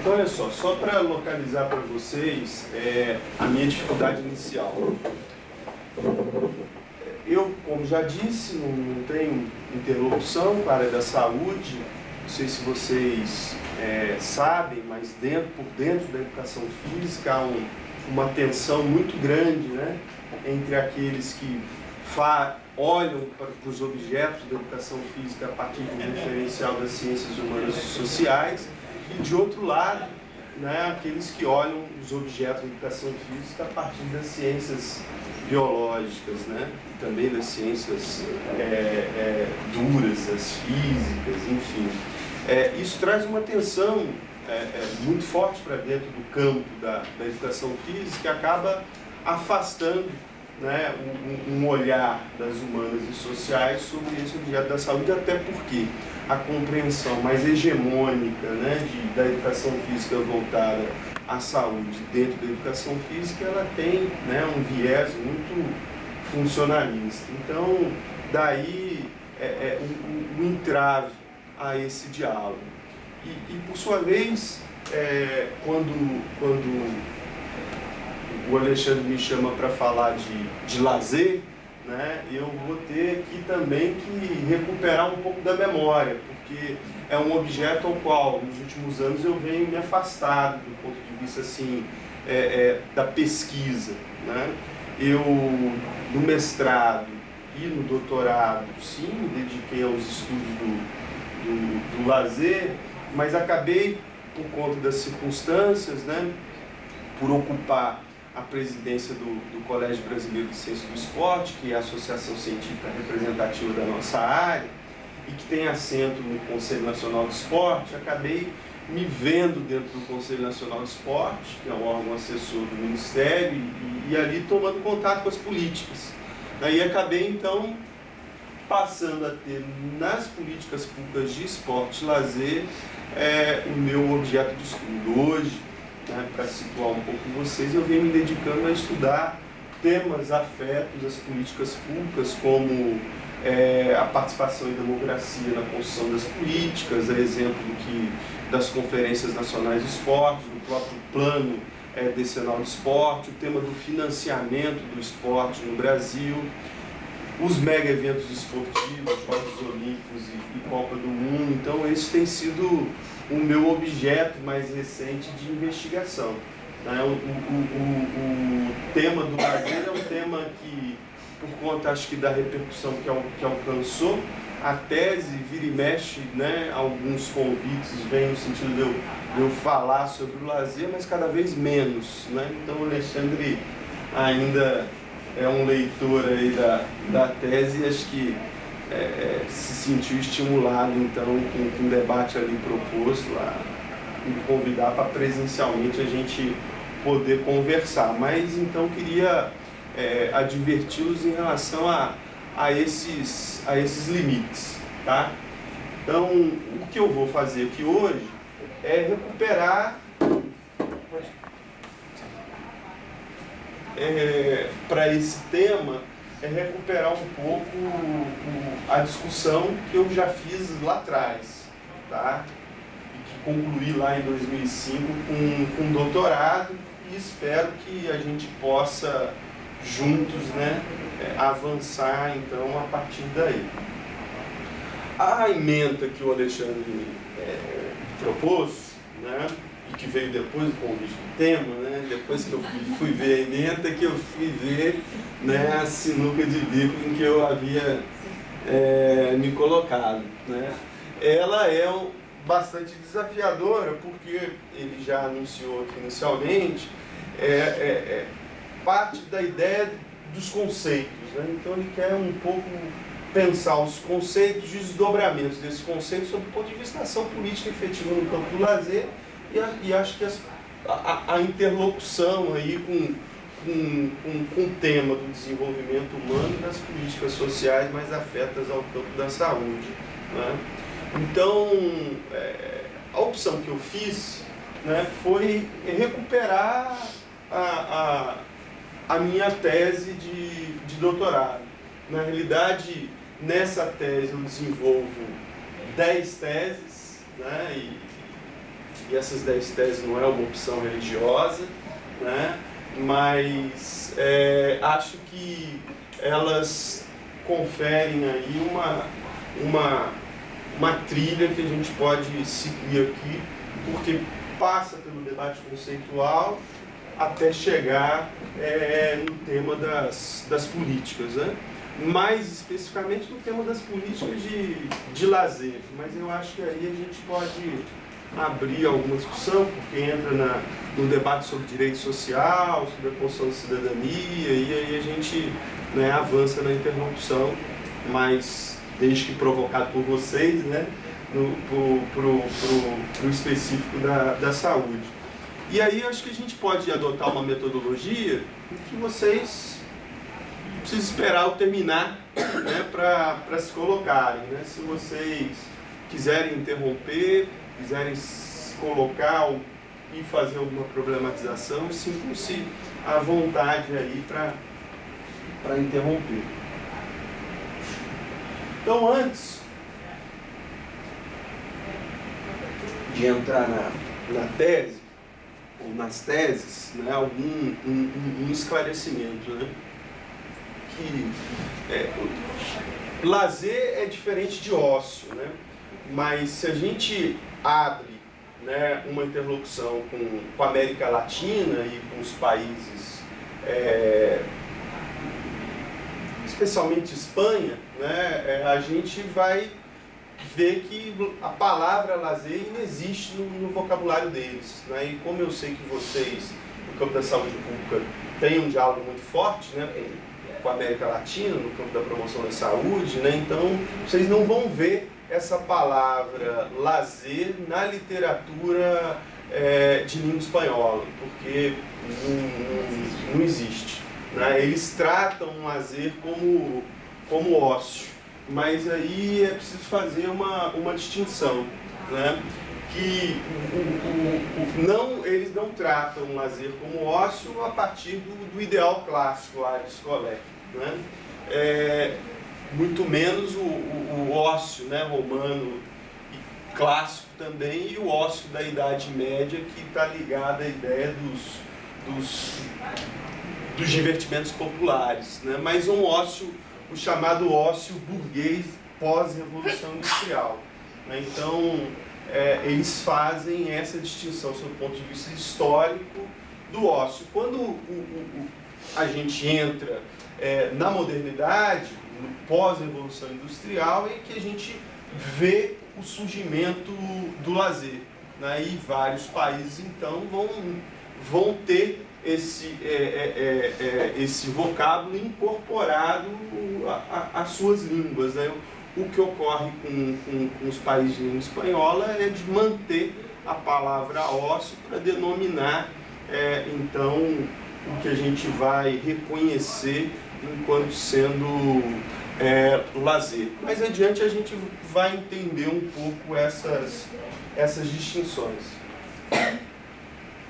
Então, olha só para localizar para vocês a minha dificuldade inicial. Eu, como já disse, não tenho interlocução com a área da saúde. Não sei se vocês sabem, mas por dentro da educação física há uma tensão muito grande, né, entre aqueles que olham para os objetos da educação física a partir do referencial das ciências humanas e sociais, e de outro lado, né, aqueles que olham os objetos da educação física a partir das ciências biológicas, né, e também das ciências duras, as físicas, enfim. Isso traz uma tensão muito forte para dentro do campo da educação física, que acaba afastando, né, um olhar das humanas e sociais sobre esse objeto da saúde, até porque a compreensão mais hegemônica, né, da educação física voltada à saúde dentro da educação física, ela tem, né, um viés muito funcionalista. Então, daí o entrave a esse diálogo. E por sua vez, quando o Alexandre me chama para falar de lazer, né, eu vou ter aqui também que recuperar um pouco da memória, porque é um objeto ao qual, nos últimos anos, eu venho me afastado do ponto de vista assim, da pesquisa, né? Eu, no mestrado e no doutorado, sim, me dediquei aos estudos do lazer, mas acabei, por conta das circunstâncias, né, por ocupar a presidência do Colégio Brasileiro de Ciências do Esporte, que é a associação científica representativa da nossa área, e que tem assento no Conselho Nacional de Esporte, acabei me vendo dentro do Conselho Nacional de Esporte, que é um órgão assessor do Ministério, e ali tomando contato com as políticas. Daí acabei, então, passando a ter nas políticas públicas de esporte e lazer o meu objeto de estudo. Hoje, né, para situar um pouco vocês, eu venho me dedicando a estudar temas afetos às políticas públicas, como a participação e democracia na construção das políticas, a exemplo das conferências nacionais de esporte, do próprio plano decenal de esporte, o tema do financiamento do esporte no Brasil, os mega eventos esportivos, Jogos Olímpicos e Copa do Mundo. Então esse tem sido o meu objeto mais recente de investigação. O tema do lazer é um tema que, por conta, acho que da repercussão que alcançou, a tese vira e mexe, né, alguns convites vêm no sentido de eu falar sobre o lazer, mas cada vez menos, né? Então o Alexandre ainda é um leitor aí da tese e acho que se sentiu estimulado, então, com o debate ali proposto, a me convidar para presencialmente a gente poder conversar. Mas, então, queria adverti-los em relação a esses limites, tá? Então, o que eu vou fazer aqui hoje é recuperar para esse tema, recuperar um pouco a discussão que eu já fiz lá atrás, tá? E que concluí lá em 2005 com um doutorado, e espero que a gente possa juntos, né, avançar então a partir daí. A ementa que o Alexandre propôs, né, e que veio depois do convite do tema, né, depois que eu fui ver a ementa, que eu fui ver, né, a sinuca de bico em que eu havia me colocado, né. Ela é bastante desafiadora, porque ele já anunciou aqui inicialmente, parte da ideia dos conceitos, né? Então ele quer um pouco pensar os conceitos, desdobramentos desses conceitos sob o ponto de vista da ação política efetiva no campo do lazer, e acho que a interlocução aí com o tema do desenvolvimento humano e das políticas sociais mais afetas ao campo da saúde, né? Então, a opção que eu fiz, né, foi recuperar a minha tese de doutorado. Na realidade, nessa tese eu desenvolvo 10 teses, né, e essas 10 teses não é uma opção religiosa, né? Mas acho que elas conferem aí uma trilha que a gente pode seguir aqui, porque passa pelo debate conceitual até chegar no tema das políticas, né? Mais especificamente no tema das políticas de lazer, mas eu acho que aí a gente pode abrir alguma discussão, porque entra no debate sobre direito social, sobre a construção da cidadania, e aí a gente, né, avança na interrupção, mas desde que provocado por vocês, né, pro específico da saúde. E aí eu acho que a gente pode adotar uma metodologia que vocês precisam esperar eu terminar, né, para se colocarem, né? Se vocês quiserem interromper, quiserem se colocar e fazer alguma problematização, sintam-se à vontade aí para interromper. Então, antes de entrar na tese, ou nas teses, né, um esclarecimento, né? Que lazer é diferente de ócio, né? Mas se a gente abre, né, uma interlocução com a América Latina e com os países, especialmente Espanha, né, a gente vai ver que a palavra lazer inexiste no vocabulário deles, né? E como eu sei que vocês, no campo da saúde pública, têm um diálogo muito forte, né, com a América Latina, no campo da promoção da saúde, né, então vocês não vão ver essa palavra lazer na literatura de língua espanhola, porque não existe, né? Eles tratam o lazer como ócio, mas aí é preciso fazer uma distinção, né? Que eles não tratam o lazer como ócio a partir do ideal clássico lá de Scolé, né? Muito menos o ócio, né, romano e clássico também, e o ócio da Idade Média, que está ligado à ideia dos divertimentos populares, né? Mas um ócio, o chamado ócio burguês pós-revolução industrial, né? Então, eles fazem essa distinção sob o ponto de vista histórico do ócio. Quando a gente entra na modernidade, no pós-revolução industrial, é que a gente vê o surgimento do lazer, né? E vários países, então, vão ter esse vocábulo incorporado às suas línguas, né? O que ocorre com os países de língua espanhola é de manter a palavra ócio para denominar, então, o que a gente vai reconhecer enquanto sendo lazer. Mais adiante a gente vai entender um pouco essas distinções.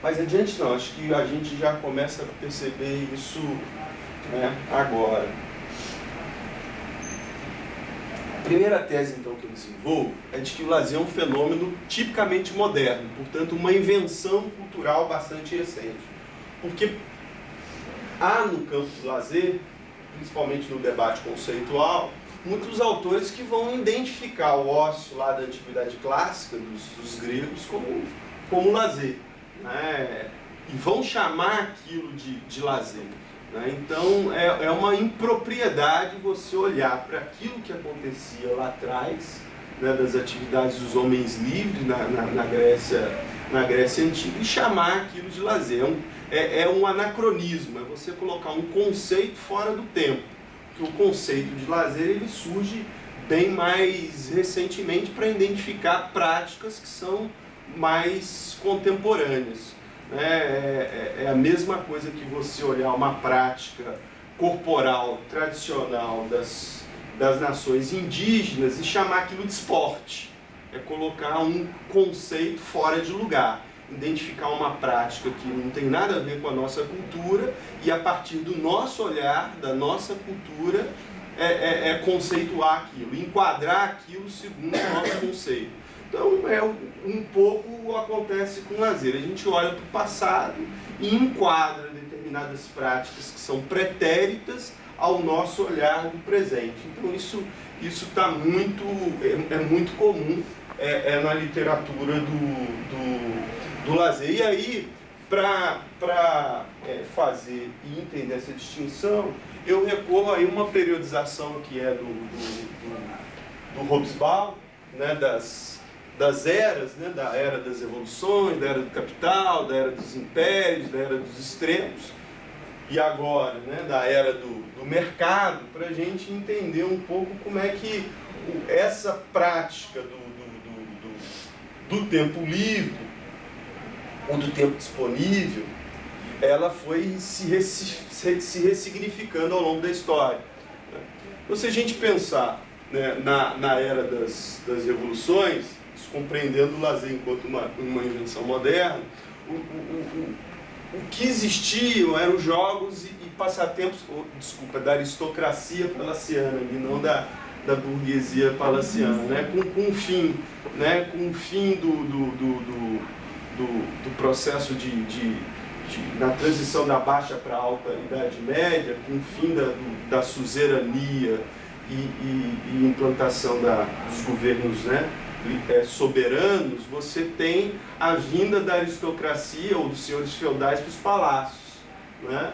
Mais adiante não, acho que a gente já começa a perceber isso, né, agora. A primeira tese, então, que eu desenvolvo é de que o lazer é um fenômeno tipicamente moderno, portanto, uma invenção cultural bastante recente. Porque há no campo do lazer, principalmente no debate conceitual, muitos autores que vão identificar o ócio lá da antiguidade clássica, dos gregos, como lazer, né? E vão chamar aquilo de lazer, né? Então é uma impropriedade você olhar para aquilo que acontecia lá atrás, né, das atividades dos homens livres na Grécia Antiga, e chamar aquilo de lazer. É um anacronismo, é você colocar um conceito fora do tempo, porque o conceito de lazer ele surge bem mais recentemente para identificar práticas que são mais contemporâneas. É a mesma coisa que você olhar uma prática corporal tradicional das nações indígenas e chamar aquilo de esporte. É colocar um conceito fora de lugar, identificar uma prática que não tem nada a ver com a nossa cultura e, a partir do nosso olhar, da nossa cultura, conceituar aquilo, enquadrar aquilo segundo o nosso conceito. Então, um pouco acontece com o lazer. A gente olha para o passado e enquadra determinadas práticas que são pretéritas ao nosso olhar do presente. Então, isso está muito comum na literatura do lazer. E aí, para fazer e entender essa distinção, eu recorro a uma periodização que é do Hobsbawm, né, das eras, né, da era das evoluções, da era do capital, da era dos impérios, da era dos extremos, e agora, né, da era do mercado, para a gente entender um pouco como é que essa prática do tempo livre, ou do tempo disponível, ela foi se ressignificando ao longo da história. Então, se a gente pensar, né, na era das revoluções, compreendendo o lazer enquanto uma invenção moderna, o que existiam eram jogos e passatempos, da aristocracia palaciana, e não da burguesia palaciana, né? Com o fim, né? Com o fim do processo na transição da baixa para a alta Idade Média, com o fim da suzerania e implantação dos governos, né, soberanos, você tem a vinda da aristocracia ou dos senhores feudais para os palácios, né?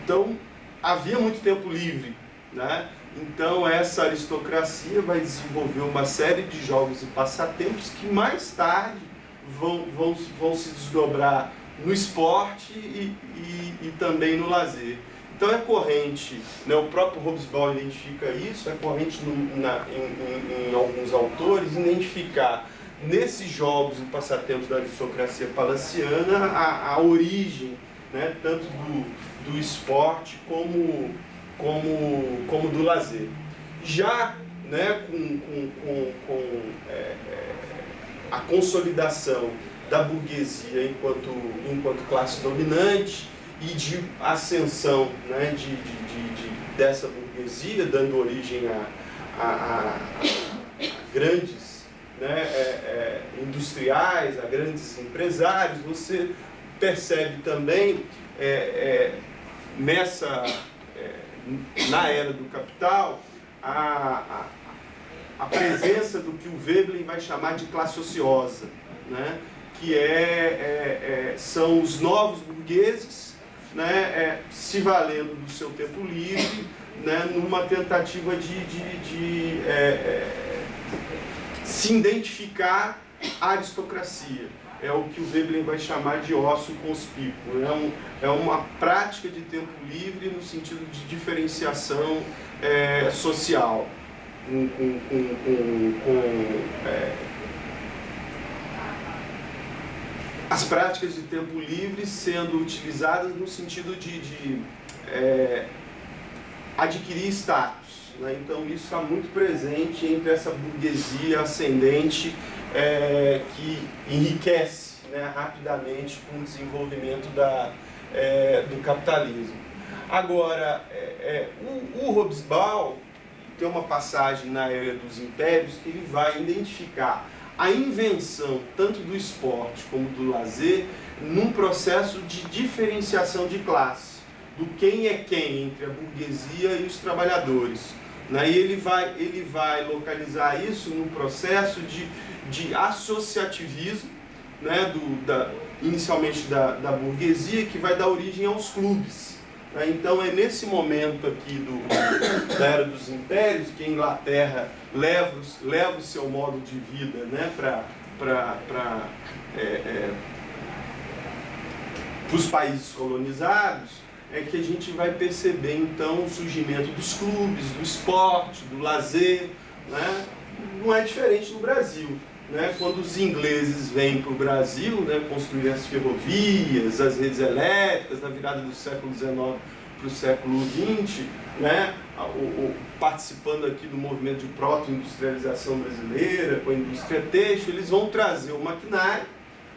Então, havia muito tempo livre, né? Então, essa aristocracia vai desenvolver uma série de jogos e passatempos que mais tarde vão se desdobrar no esporte e também no lazer. Então é corrente, né, o próprio Hobsbawm identifica isso, é corrente em alguns autores identificar nesses jogos e passatempos da aristocracia palaciana a origem, né, tanto do esporte como do lazer. Já, né, com a consolidação da burguesia enquanto classe dominante e de ascensão, né, dessa burguesia, dando origem a grandes, né, industriais, a grandes empresários, você percebe também na era do capital a presença do que o Veblen vai chamar de classe ociosa, né, que são os novos burgueses, né, se valendo do seu tempo livre, né, numa tentativa de se identificar à aristocracia. É o que o Veblen vai chamar de ócio conspícuo. É uma prática de tempo livre no sentido de diferenciação social, as práticas de tempo livre sendo utilizadas no sentido de adquirir status, né? Então isso está muito presente entre essa burguesia ascendente que enriquece, né, rapidamente com o desenvolvimento do capitalismo. Agora, o Hobsbawm tem uma passagem na Era dos Impérios que ele vai identificar a invenção tanto do esporte como do lazer num processo de diferenciação de classe, do quem é quem entre a burguesia e os trabalhadores, né? E ele vai localizar isso num processo de associativismo, né, inicialmente da burguesia, que vai dar origem aos clubes. Então é nesse momento aqui da Era dos Impérios que a Inglaterra leva o seu modo de vida, né, para os países colonizados, que a gente vai perceber então o surgimento dos clubes, do esporte, do lazer, né? Não é diferente no Brasil, né? Quando os ingleses vêm para o Brasil, né, construir as ferrovias, as redes elétricas, na virada do século XIX para o século XX, né, participando aqui do movimento de proto-industrialização brasileira, com a indústria têxtil, eles vão trazer o maquinário,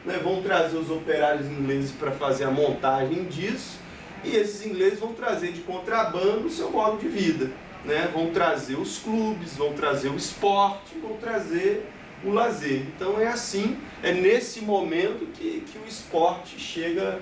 né, vão trazer os operários ingleses para fazer a montagem disso, e esses ingleses vão trazer de contrabando o seu modo de vida, né, vão trazer os clubes, vão trazer o esporte, vão trazer o lazer. Então é assim, é nesse momento que o esporte chega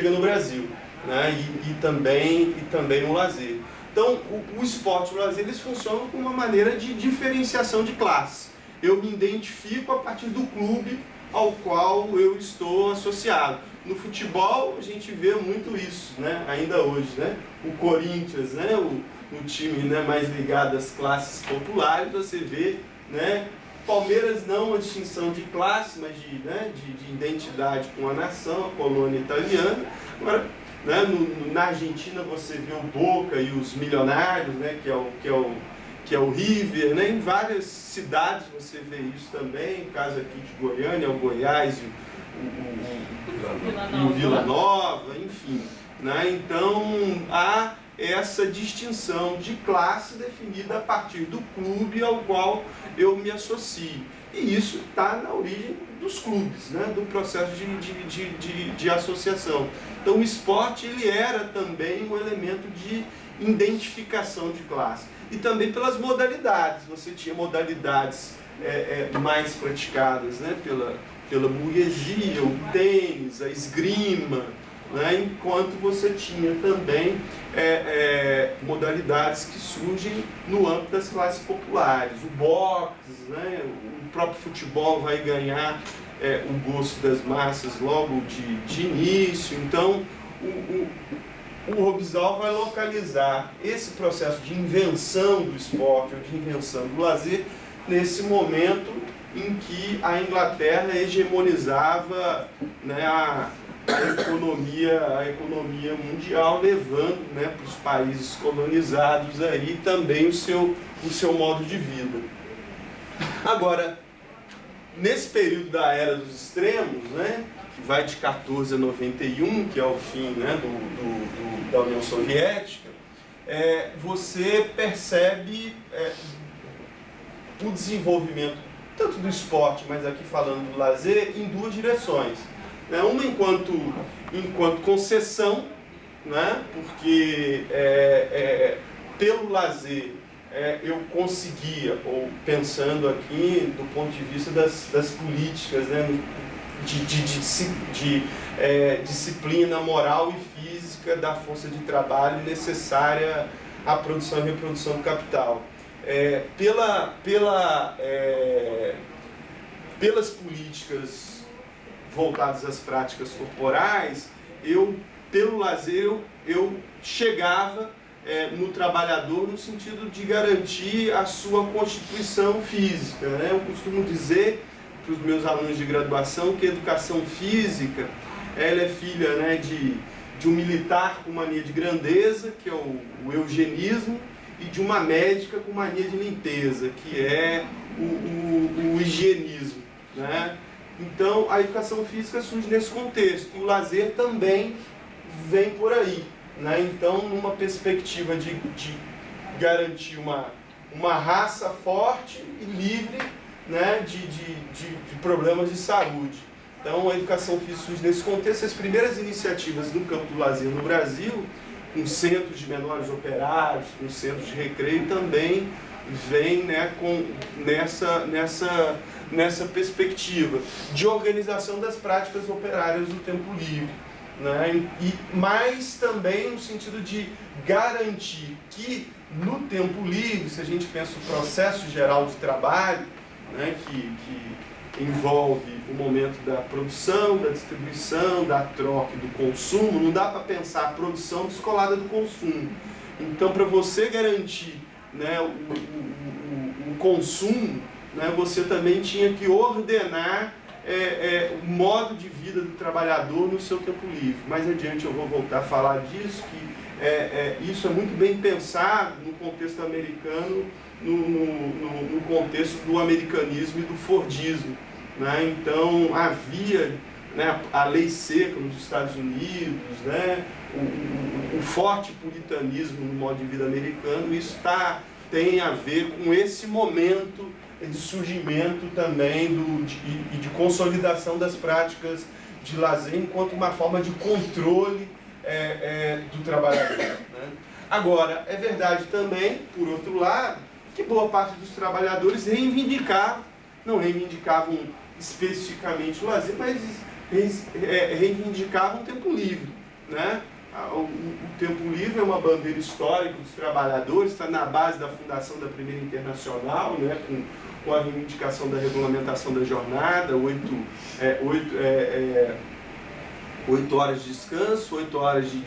no Brasil, né, e também o lazer. Então o esporte e o lazer, eles funcionam como uma maneira de diferenciação de classe. Eu me identifico a partir do clube ao qual eu estou associado. No futebol a gente vê muito isso, né, ainda hoje, né? O Corinthians, né, o time, né, mais ligado às classes populares, você vê, né, Palmeiras não uma distinção de classe, mas de identidade com a nação, a colônia italiana. Agora, né, na Argentina você vê o Boca e os Milionários, né, que é o River, né? Em várias cidades você vê isso também, no caso aqui de Goiânia, o Goiás e o Vila Nova, enfim, né? Então há essa distinção de classe definida a partir do clube ao qual eu me associo. E isso está na origem dos clubes, né? Do processo de associação. Então o esporte ele era também um elemento de identificação de classe. E também pelas modalidades. Você tinha modalidades mais praticadas, né, pela burguesia, o tênis, a esgrima, né, enquanto você tinha também modalidades que surgem no âmbito das classes populares. O boxe, né, o próprio futebol vai ganhar o gosto das massas logo de início. Então, o Robesal vai localizar esse processo de invenção do esporte ou de invenção do lazer nesse momento em que a Inglaterra hegemonizava, né, a economia mundial, levando, né, para os países colonizados aí também o seu modo de vida. Agora, nesse período da Era dos Extremos, né, que vai de 14 a 91, que é o fim, né, da União Soviética, você percebe o desenvolvimento tanto do esporte, mas aqui falando do lazer, em duas direções. Uma enquanto concessão, né, porque pelo lazer eu conseguia, ou pensando aqui do ponto de vista das políticas, né, de disciplina moral e física da força de trabalho necessária à produção e reprodução do capital. Pelas políticas voltadas às práticas corporais, pelo lazer, eu chegava no trabalhador no sentido de garantir a sua constituição física, né? Eu costumo dizer para os meus alunos de graduação que a educação física ela é filha, né, de um militar com mania de grandeza, que é o eugenismo, e de uma médica com mania de limpeza, que é o higienismo, né? Então a educação física surge nesse contexto, e o lazer também vem por aí, né? Então, numa perspectiva de garantir uma raça forte e livre, né, de problemas de saúde. Então a educação física surge nesse contexto. As primeiras iniciativas no campo do lazer no Brasil, com centros de menores operários, com centros de recreio, também vem, né, nessa perspectiva de organização das práticas operárias do tempo livre, né? Mas também no sentido de garantir que no tempo livre, se a gente pensa o processo geral de trabalho, né, que envolve o momento da produção, da distribuição, da troca e do consumo, não dá para pensar a produção descolada do consumo. Então, para você garantir, né, o consumo, né, você também tinha que ordenar o modo de vida do trabalhador no seu tempo livre. Mais adiante eu vou voltar a falar disso, que isso é muito bem pensado no contexto americano, no contexto do americanismo e do fordismo, né? Então havia, né, a lei seca nos Estados Unidos, né, o forte puritanismo no modo de vida americano. Isso tem a ver com esse momento de surgimento também e de consolidação das práticas de lazer enquanto uma forma de controle do trabalhador, né? Agora, é verdade também, por outro lado, que boa parte dos trabalhadores não reivindicavam especificamente o lazer, mas reivindicavam o tempo livre, né? O tempo livre é uma bandeira histórica dos trabalhadores, está na base da fundação da Primeira Internacional, né? Com a reivindicação da regulamentação da jornada, 8 horas de descanso, 8 horas de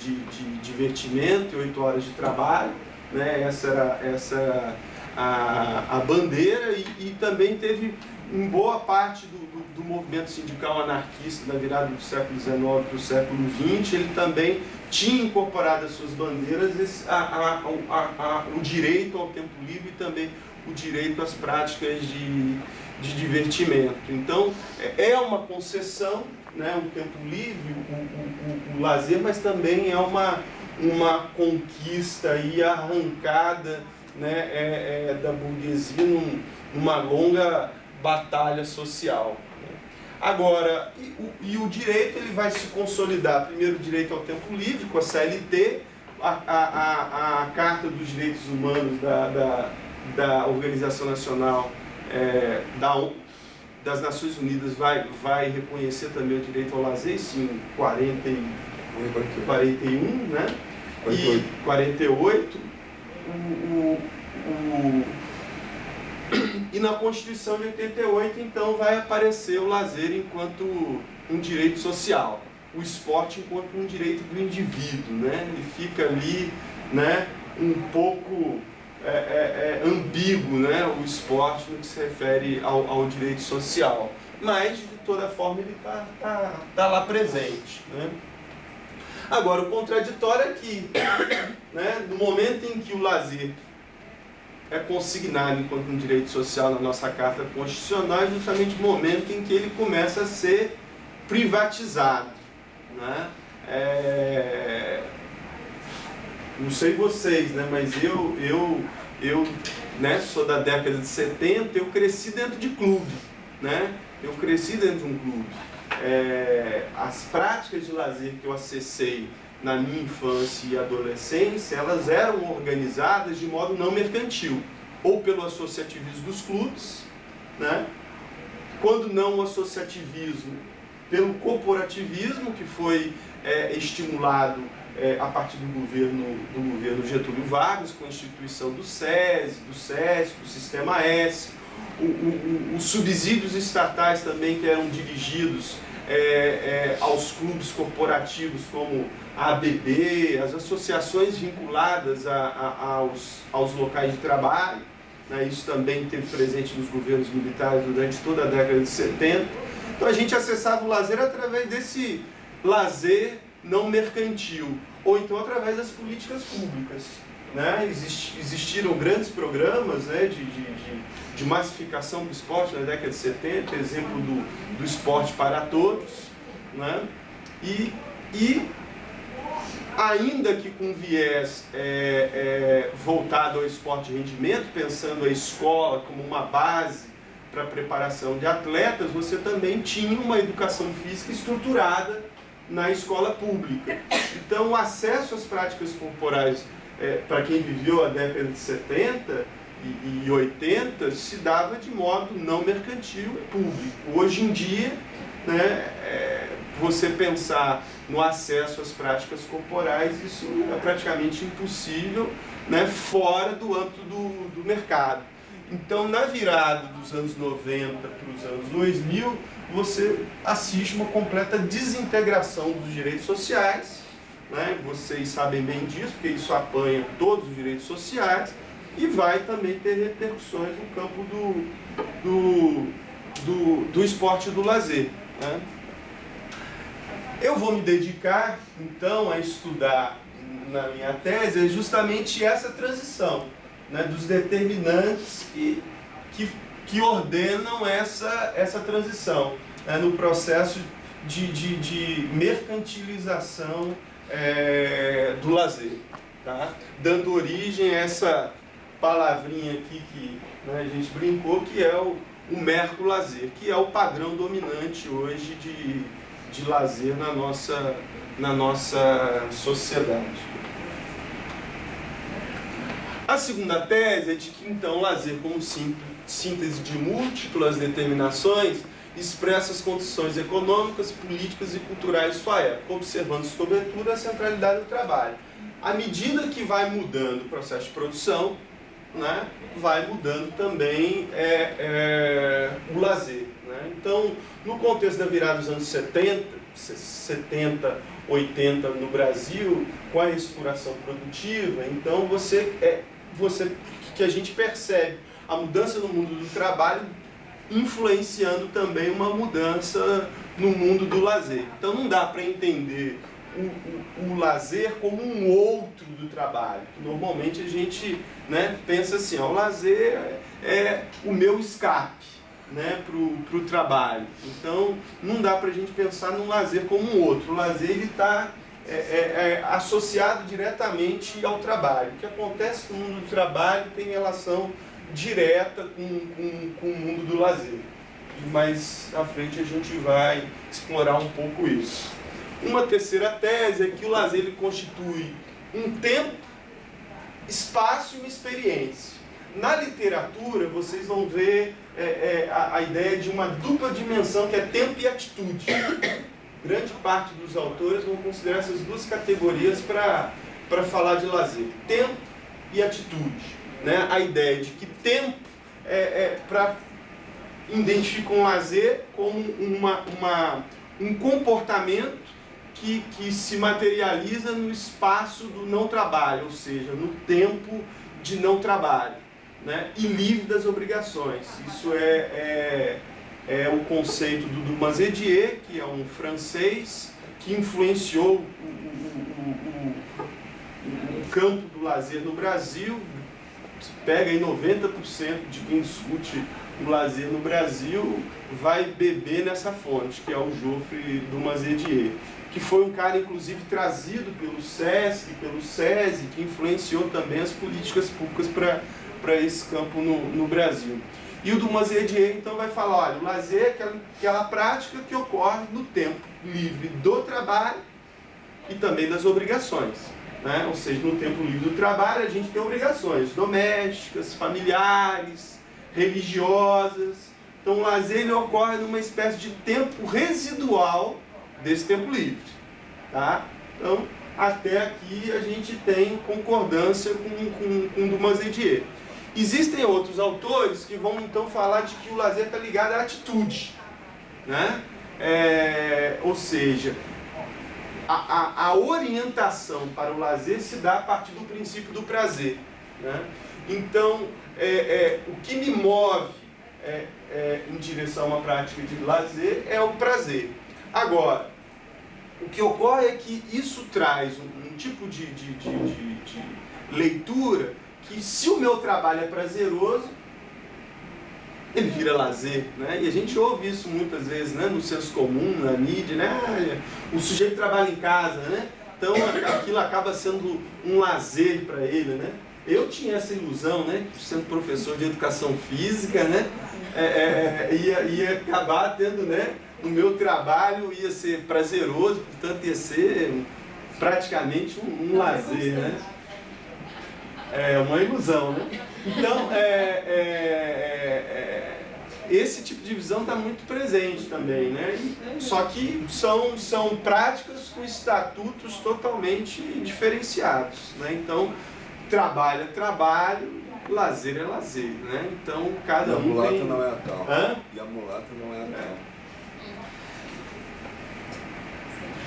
divertimento e 8 horas de trabalho, né? Essa era a bandeira, e também teve, em boa parte do movimento sindical anarquista da virada do século XIX para o século XX, ele também tinha incorporado às suas bandeiras o direito ao tempo livre e também o direito às práticas de divertimento. Então, é uma concessão, né, o tempo livre, o lazer, mas também é uma conquista e arrancada, né, da burguesia numa longa batalha social. Agora, o direito ele vai se consolidar, primeiro o direito ao tempo livre, com a CLT, a Carta dos Direitos Humanos da Organização Nacional das Nações Unidas vai reconhecer também o direito ao lazer, isso em 41, né? 48. E 48, e na Constituição de 88, então, vai aparecer o lazer enquanto um direito social, o esporte enquanto um direito do indivíduo, né? Ele fica ali, né, um pouco ambíguo, né, o esporte no que se refere ao direito social, mas de toda forma ele tá lá presente, né? Agora, o contraditório é que, né, no momento em que o lazer é consignado enquanto um direito social na nossa Carta Constitucional, é justamente o momento em que ele começa a ser privatizado, né? Não sei vocês, né, mas eu né, sou da década de 70, eu cresci dentro de clube, né? Eu cresci dentro de um clube. As práticas de lazer que eu acessei na minha infância e adolescência, elas eram organizadas de modo não mercantil, ou pelo associativismo dos clubes, né? Quando não o associativismo, pelo corporativismo, que foi estimulado a partir do governo Getúlio Vargas, com a instituição do SESI, do SESC, do Sistema S, os subsídios estatais também que eram dirigidos aos clubes corporativos como a ABB, as associações vinculadas aos locais de trabalho, né? Isso também esteve presente nos governos militares durante toda a década de 70. Então a gente acessava o lazer através desse lazer não mercantil, ou então através das políticas públicas, né? Existiram grandes programas, né, de massificação do esporte na década de 70, exemplo do esporte para todos, né? E ainda que com viés voltado ao esporte de rendimento, pensando a escola como uma base para a preparação de atletas, você também tinha uma educação física estruturada na escola pública. Então, o acesso às práticas corporais, para quem viveu a década de 70 e 80, se dava de modo não mercantil e público. Hoje em dia, né, você pensar no acesso às práticas corporais, isso é praticamente impossível, né, fora do âmbito do mercado. Então, na virada dos anos 90 para os anos 2000, você assiste uma completa desintegração dos direitos sociais, né? Vocês sabem bem disso, porque isso apanha todos os direitos sociais e vai também ter repercussões no campo do esporte e do lazer, né? Eu vou me dedicar, então, a estudar na minha tese justamente essa transição, né, dos determinantes que ordenam essa transição, né, no processo de mercantilização do lazer, tá? Dando origem a essa palavrinha aqui que, né, a gente brincou, que é o mercolazer, que é o padrão dominante hoje de lazer na nossa sociedade. A segunda tese é de que, então, o lazer como síntese de múltiplas determinações expressa as condições econômicas, políticas e culturais de sua época, observando, sobretudo, a centralidade do trabalho. À medida que vai mudando o processo de produção, né, vai mudando também o lazer. Né? Então, no contexto da virada dos anos 70, 80 no Brasil, com a reestruturação produtiva, então que a gente percebe a mudança no mundo do trabalho influenciando também uma mudança no mundo do lazer. Então não dá para entender o lazer como um outro do trabalho. Normalmente a gente, né, pensa assim, ó, o lazer é o meu escape, né, pro trabalho. Então não dá para a gente pensar no lazer como um outro. O lazer está associado diretamente ao trabalho. O que acontece no mundo do trabalho tem relação direta com o mundo do lazer. Mais à frente a gente vai explorar um pouco isso. Uma terceira tese é que o lazer ele constitui um tempo, espaço e uma experiência. Na literatura vocês vão ver a ideia de uma dupla dimensão que é tempo e atitude. Grande parte dos autores vão considerar essas duas categorias para falar de lazer. Tempo e atitude. Né? A ideia de que tempo para identificar um lazer como um comportamento que se materializa no espaço do não trabalho, ou seja, no tempo de não trabalho, né? E livre das obrigações. Isso é o conceito do Dumas Hédier, que é um francês que influenciou o campo do lazer no Brasil. Pega aí 90% de quem discute o lazer no Brasil vai beber nessa fonte, que é o Geoffrey Dumas Hédier, que foi um cara, inclusive, trazido pelo SESC, pelo SESI, que influenciou também as políticas públicas para esse campo no Brasil. E o Dumas Hédier, então, vai falar, olha, o lazer é aquela prática que ocorre no tempo livre do trabalho e também das obrigações. Né? Ou seja, no tempo livre do trabalho a gente tem obrigações domésticas, familiares, religiosas. Então o lazer ele ocorre numa espécie de tempo residual desse tempo livre. Tá? Então, até aqui a gente tem concordância com Dumas Hédier. Existem outros autores que vão então falar de que o lazer está ligado à atitude. Né? Ou seja, a orientação para o lazer se dá a partir do princípio do prazer. Né? Então, o que me move em direção a uma prática de lazer é o prazer. Agora, o que ocorre é que isso traz um tipo de leitura que, se o meu trabalho é prazeroso, ele vira lazer, né? E a gente ouve isso muitas vezes, né? No senso comum, na mídia, né? O sujeito trabalha em casa, né? Então aquilo acaba sendo um lazer para ele, né? Eu tinha essa ilusão, né? Sendo professor de educação física, né? Ia acabar tendo, né? O meu trabalho ia ser prazeroso, portanto ia ser praticamente um lazer, né? É uma ilusão, né? Então, esse tipo de visão está muito presente também, né? Só que são práticas com estatutos totalmente diferenciados, né? Então, trabalho é trabalho, lazer é lazer, né? Então, cada um tem... E a mulata não é a tal. Hã? E a mulata não é a tal.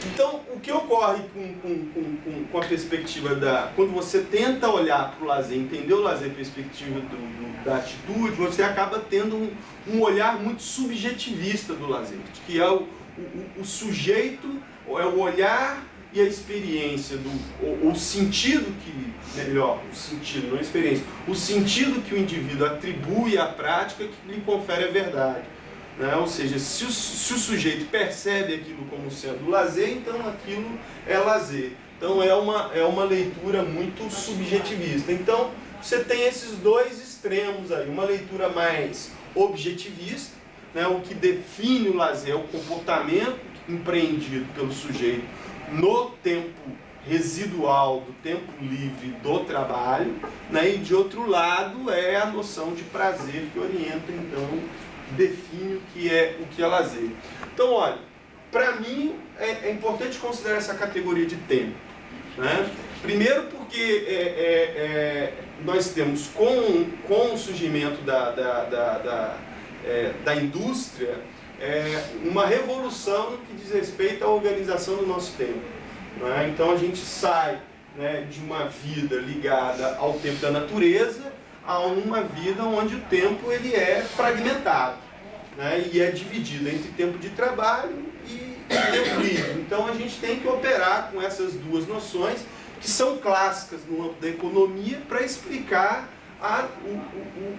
Então, o que ocorre com a perspectiva quando você tenta olhar para o lazer, entender o lazer perspectiva da atitude, você acaba tendo um olhar muito subjetivista do lazer, que é o sujeito, é o olhar e a experiência, o sentido o sentido, não a experiência, o sentido que o indivíduo atribui à prática que lhe confere a verdade. Né? Ou seja, se o sujeito percebe aquilo como sendo lazer, então aquilo é lazer. Então é uma leitura muito subjetivista. Então você tem esses dois extremos aí, uma leitura mais objetivista, né? O que define o lazer é o comportamento empreendido pelo sujeito no tempo residual do tempo livre do trabalho, né? E de outro lado é a noção de prazer que orienta, então, define o que é lazer. Então, olha, para mim é importante considerar essa categoria de tempo, né? Primeiro porque nós temos, com o surgimento da indústria, uma revolução no que diz respeito à organização do nosso tempo, né? Então a gente sai, né, de uma vida ligada ao tempo da natureza a uma vida onde o tempo ele é fragmentado, né, e é dividido entre tempo de trabalho e tempo livre. Então a gente tem que operar com essas duas noções que são clássicas no âmbito da economia para explicar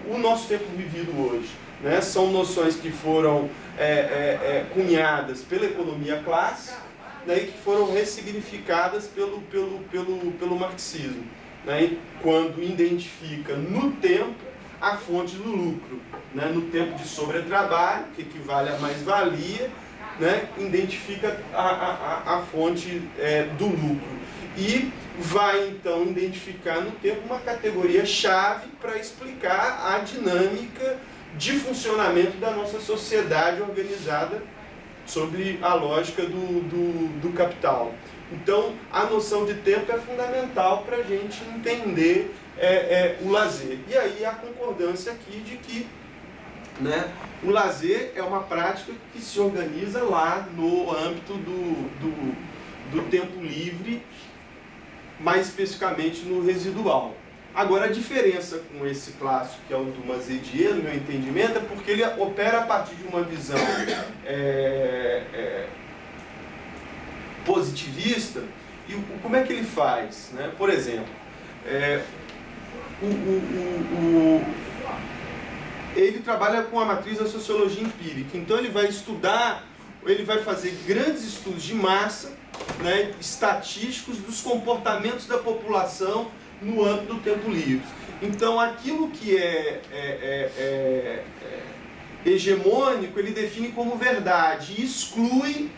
o nosso tempo vivido hoje, né? São noções que foram cunhadas pela economia clássica, né, e que foram ressignificadas pelo marxismo, né, quando identifica no tempo a fonte do lucro, né, no tempo de sobretrabalho, que equivale a mais-valia, né, identifica a fonte do lucro. E vai, então, identificar no tempo uma categoria-chave para explicar a dinâmica de funcionamento da nossa sociedade organizada sobre a lógica do capital. Então, a noção de tempo é fundamental para a gente entender o lazer. E aí a concordância aqui de que, né, o lazer é uma prática que se organiza lá no âmbito do tempo livre, mais especificamente no residual. Agora, a diferença com esse clássico, que é o Thomas Edier, no meu entendimento, é porque ele opera a partir de uma visão positivista. E como é que ele faz, né? Por exemplo, ele trabalha com a matriz da sociologia empírica. Então ele vai estudar, ele vai fazer grandes estudos de massa, né, estatísticos dos comportamentos da população no âmbito do tempo livre. Então aquilo que é hegemônico, ele define como verdade e exclui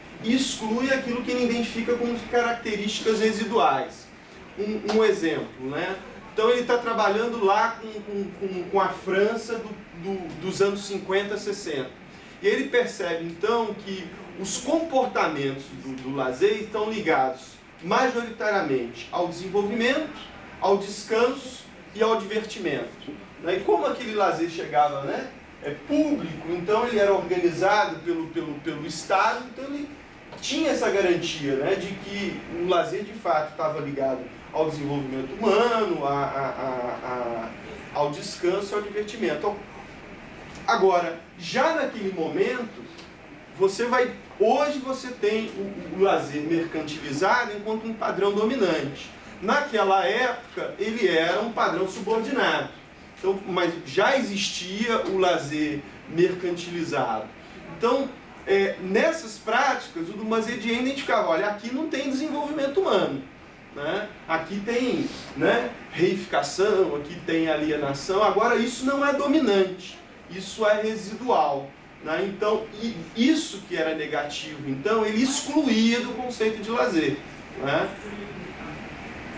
aquilo que ele identifica como características residuais. Um exemplo, né? Então ele está trabalhando lá com a França dos anos 50, 60. E ele percebe então que os comportamentos do lazer estão ligados majoritariamente ao desenvolvimento, ao descanso e ao divertimento. E como aquele lazer chegava, né, público, então ele era organizado pelo Estado, então ele tinha essa garantia, né, de que o lazer de fato estava ligado ao desenvolvimento humano, ao descanso e ao divertimento. Então, agora, já naquele momento, hoje você tem o lazer mercantilizado enquanto um padrão dominante. Naquela época, ele era um padrão subordinado. Então, mas já existia o lazer mercantilizado. Então, nessas práticas, o Thomas Edier identificava, olha, aqui não tem desenvolvimento humano, né? Aqui tem, né, reificação, aqui tem alienação. Agora, isso não é dominante, isso é residual, né? Então, isso que era negativo, então, ele excluía do conceito de lazer, né?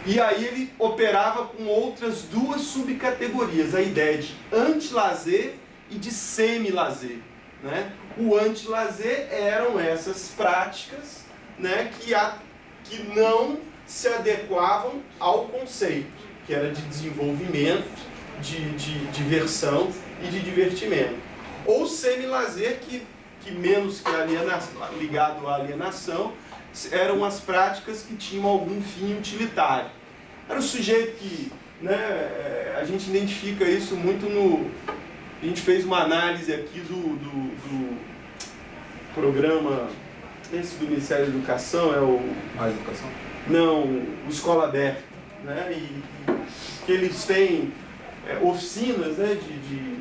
E aí ele operava com outras duas subcategorias, a ideia de antilazer e de semi-lazer, né? O antilazer eram essas práticas, né, que não se adequavam ao conceito, que era de desenvolvimento, de diversão e de divertimento. Ou semi-lazer, que menos que ligado à alienação, eram as práticas que tinham algum fim utilitário. Era o sujeito que, né, a gente identifica isso muito a gente fez uma análise aqui do programa, esse do Ministério da Educação, é o... Mais Educação? Não, o Escola Aberta, né, e que eles têm oficinas, né, de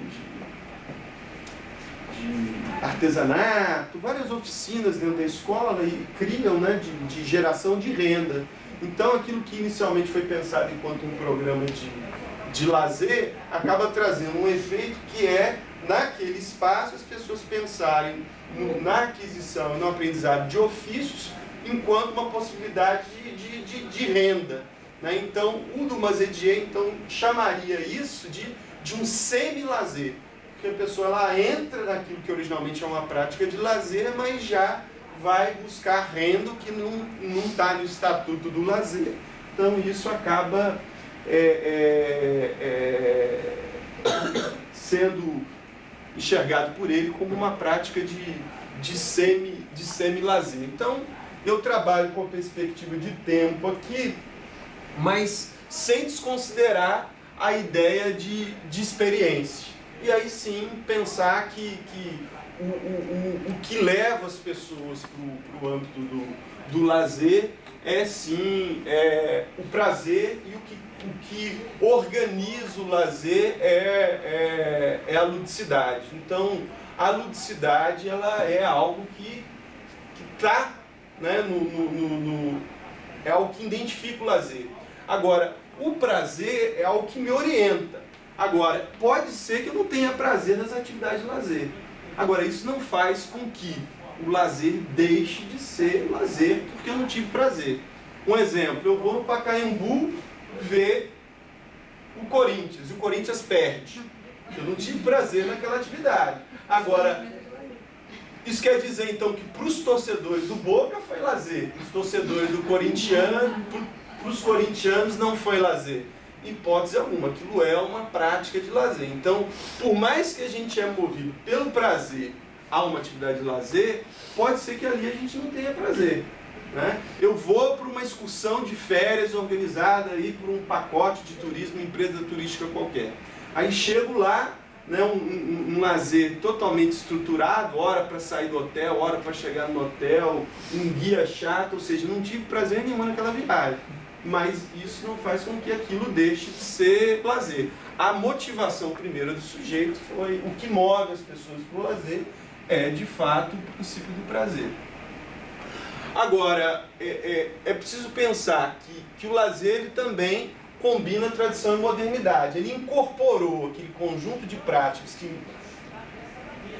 artesanato, várias oficinas dentro da escola e criam, né, de geração de renda. Então aquilo que inicialmente foi pensado enquanto um programa de lazer acaba trazendo um efeito que é, naquele espaço, as pessoas pensarem na aquisição e no aprendizado de ofícios enquanto uma possibilidade de renda. Né? Então, o Dumas Edier então, chamaria isso de um semi-lazer, porque a pessoa ela entra naquilo que originalmente é uma prática de lazer, mas já vai buscar renda que não está no estatuto do lazer. Então, isso acaba sendo enxergado por ele como uma prática de semi-lazer. Então, eu trabalho com a perspectiva de tempo aqui, mas sem desconsiderar a ideia de experiência. E aí sim pensar que o que leva as pessoas para o âmbito do lazer é sim o prazer, e o que organiza o lazer é a ludicidade. Então, a ludicidade ela é algo que está, né, é algo que identifica o lazer. Agora, o prazer é algo que me orienta. Agora, pode ser que eu não tenha prazer nas atividades de lazer. Agora, isso não faz com que o lazer deixe de ser lazer porque eu não tive prazer. Um exemplo, eu vou no Pacaembu ver o Corinthians, e o Corinthians perde. Eu não tive prazer naquela atividade. Agora, isso quer dizer então que para os torcedores do Boca foi lazer, para os torcedores do corintiano, para os corintianos não foi lazer. Hipótese alguma, aquilo é uma prática de lazer. Então, por mais que a gente é movido pelo prazer a uma atividade de lazer, pode ser que ali a gente não tenha prazer. Né? Eu vou para uma excursão de férias organizada aí por um pacote de turismo, uma empresa turística qualquer. Aí chego lá, né, um lazer totalmente estruturado, hora para sair do hotel, hora para chegar no hotel, um guia chato, ou seja, não tive prazer nenhum naquela viagem. Mas isso não faz com que aquilo deixe de ser lazer. A motivação primeira do sujeito foi o que move as pessoas para o lazer, é de fato o princípio do prazer. Agora, é preciso pensar que o lazer ele também combina tradição e modernidade. Ele incorporou aquele conjunto de práticas que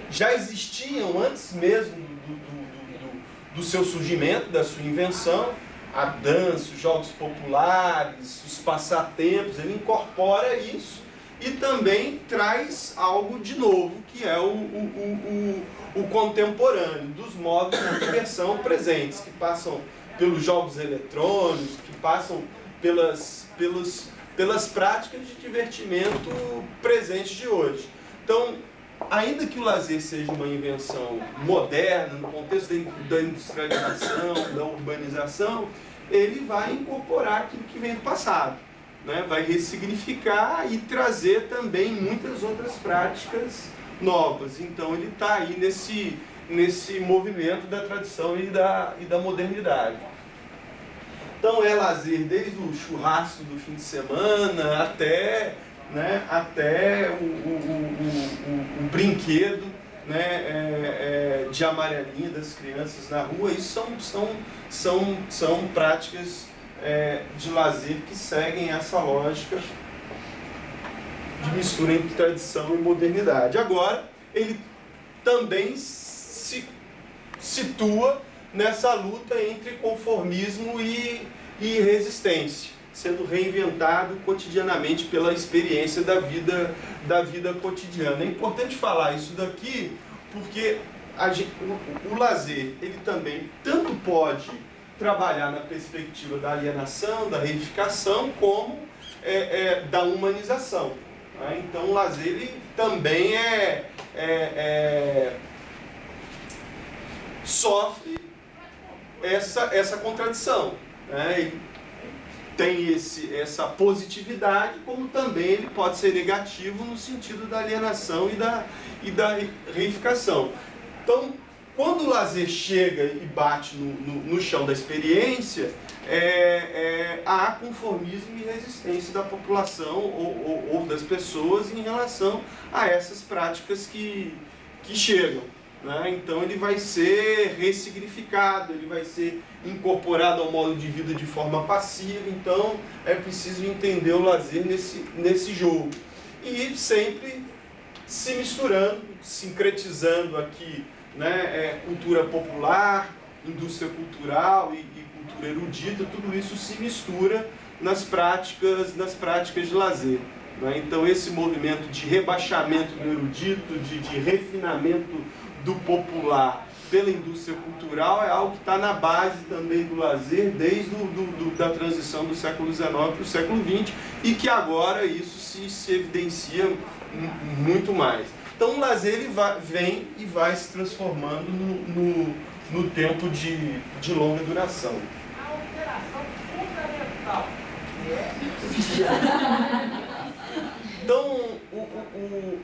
já existiam antes mesmo do seu surgimento, da sua invenção, a dança, os jogos populares, os passatempos, ele incorpora isso e também traz algo de novo, que é o contemporâneo, dos modos de diversão presentes, que passam pelos jogos eletrônicos, que passam pelas práticas de divertimento presentes de hoje. Então, ainda que o lazer seja uma invenção moderna, no contexto da industrialização, da urbanização, ele vai incorporar aquilo que vem do passado, né? Vai ressignificar e trazer também muitas outras práticas novas. Então ele está aí nesse movimento da tradição e da modernidade. Então é lazer desde o churrasco do fim de semana até o brinquedo, né, de amarelinha das crianças na rua. Isso são práticas de lazer que seguem essa lógica de mistura entre tradição e modernidade. Agora, ele também se situa nessa luta entre conformismo e resistência, sendo reinventado cotidianamente pela experiência da vida cotidiana. É importante falar isso daqui porque o lazer ele também tanto pode trabalhar na perspectiva da alienação, da reificação, como da humanização. Né? Então o lazer ele também sofre essa contradição. Né? Ele tem essa positividade, como também ele pode ser negativo no sentido da alienação e da reificação. Então, quando o lazer chega e bate no chão da experiência, há conformismo e resistência da população ou das pessoas em relação a essas práticas que chegam. Né? Então ele vai ser ressignificado, ele vai ser incorporado ao modo de vida de forma passiva. Então é preciso entender o lazer nesse jogo. E sempre se misturando, sincretizando aqui, né, cultura popular indústria cultural e cultura erudita, tudo isso se mistura nas práticas de lazer. Né? Então esse movimento de rebaixamento do erudito, de refinamento do popular pela indústria cultural é algo que está na base também do lazer desde da transição do século XIX para o século XX e que agora isso se evidencia muito mais. Então o lazer ele vem e vai se transformando no tempo de longa duração. A alteração fundamental. Então,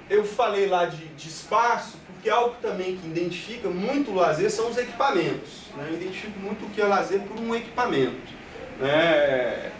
eu falei lá de espaço, porque algo também que identifica muito o lazer são os equipamentos. Né? Eu identifico muito o que é lazer por um equipamento. Né?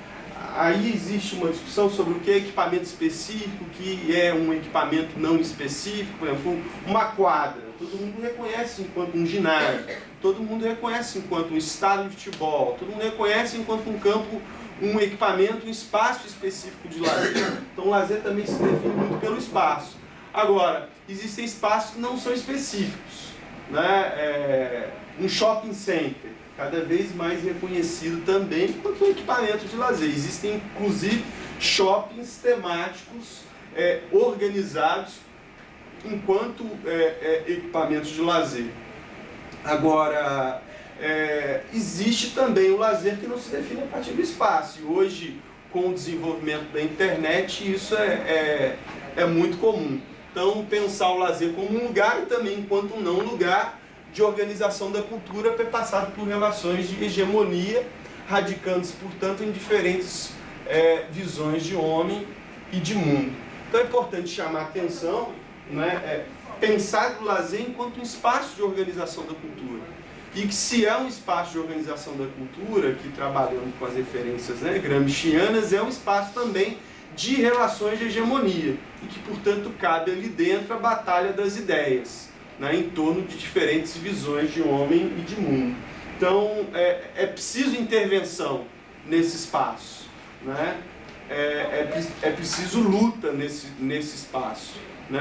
Aí existe uma discussão sobre o que é equipamento específico, o que é um equipamento não específico. Por exemplo, uma quadra, todo mundo reconhece enquanto um ginásio, todo mundo reconhece enquanto um estádio de futebol, todo mundo reconhece enquanto um campo, um equipamento, um espaço específico de lazer. Então o lazer também se define muito pelo espaço. Agora, existem espaços que não são específicos. Né? Um shopping center, cada vez mais reconhecido também enquanto um equipamento de lazer. Existem, inclusive, shoppings temáticos organizados enquanto equipamentos de lazer. Agora, existe também o lazer que não se define a partir do espaço. E hoje, com o desenvolvimento da internet, isso é muito comum. Então, pensar o lazer como um lugar e também enquanto um não lugar de organização da cultura perpassado por relações de hegemonia, radicando-se, portanto, em diferentes visões de homem e de mundo. Então é importante chamar a atenção, né, pensar o lazer enquanto um espaço de organização da cultura. E que se é um espaço de organização da cultura, que trabalhando com as referências, né, gramscianas, é um espaço também de relações de hegemonia, e que, portanto, cabe ali dentro a batalha das ideias, né, em torno de diferentes visões de homem e de mundo. Então, é preciso intervenção nesse espaço, né? É preciso luta nesse espaço. Né?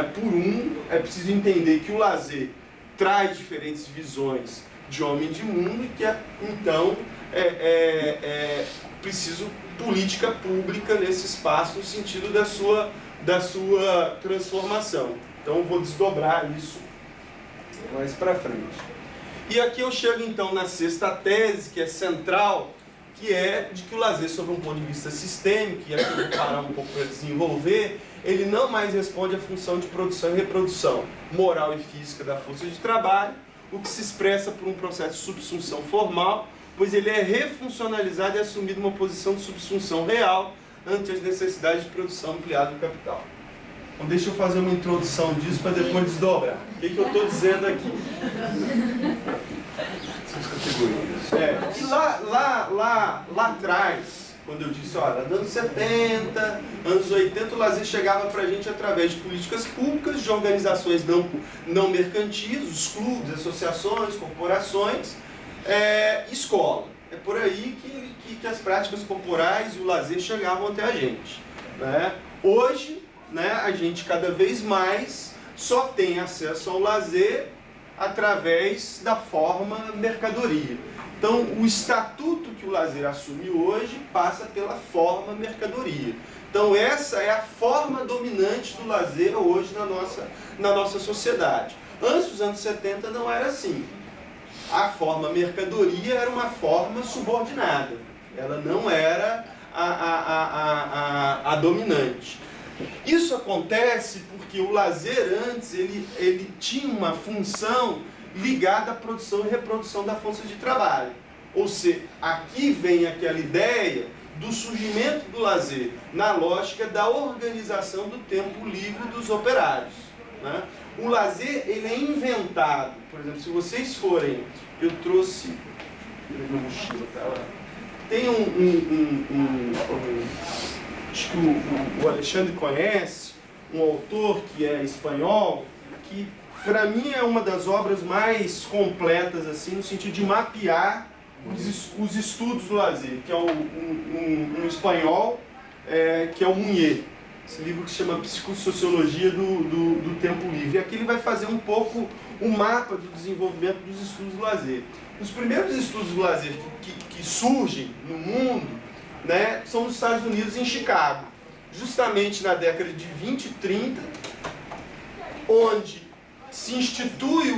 É preciso entender que o lazer traz diferentes visões de homem e de mundo e que, então, preciso política pública nesse espaço no sentido da sua transformação. Então, eu vou desdobrar isso mais para frente. E aqui eu chego, então, na sexta tese, que é central, que é de que o lazer, sob um ponto de vista sistêmico, e aqui eu vou parar um pouco para desenvolver, ele não mais responde à função de produção e reprodução moral e física da força de trabalho, o que se expressa por um processo de subsunção formal, pois ele é refuncionalizado e assumido uma posição de subsunção real ante as necessidades de produção ampliada do capital. Então deixa eu fazer uma introdução disso para depois desdobrar. O que eu estou dizendo aqui? Lá atrás, quando eu disse, olha, nos anos 70, anos 80, o lazer chegava para a gente através de políticas públicas, de organizações não mercantis, os clubes, associações, corporações, escola. É por aí que as práticas corporais e o lazer chegavam até a gente. Né? Hoje, né, a gente cada vez mais só tem acesso ao lazer através da forma mercadoria. Então, o estatuto que o lazer assume hoje passa pela forma mercadoria. Então, essa é a forma dominante do lazer hoje na nossa sociedade. Antes dos anos 70 não era assim. A forma mercadoria era uma forma subordinada. Ela não era a dominante. Isso acontece porque o lazer antes ele tinha uma função ligada à produção e reprodução da força de trabalho. Ou seja, aqui vem aquela ideia do surgimento do lazer na lógica da organização do tempo livre dos operários. Né? O lazer ele é inventado. Por exemplo, se vocês forem, eu trouxe uma mochila, tá lá. Tem acho que o Alexandre conhece, um autor que é espanhol, que para mim é uma das obras mais completas, assim, no sentido de mapear os estudos do lazer, que é um espanhol, que é o Munier. esse livro que se chama Psicossociologia do Tempo Livre. E aqui ele vai fazer um pouco o mapa do desenvolvimento dos estudos do lazer. Os primeiros estudos do lazer que surgem no mundo, né, são nos Estados Unidos, em Chicago, justamente na década de 20 e 30, onde se institui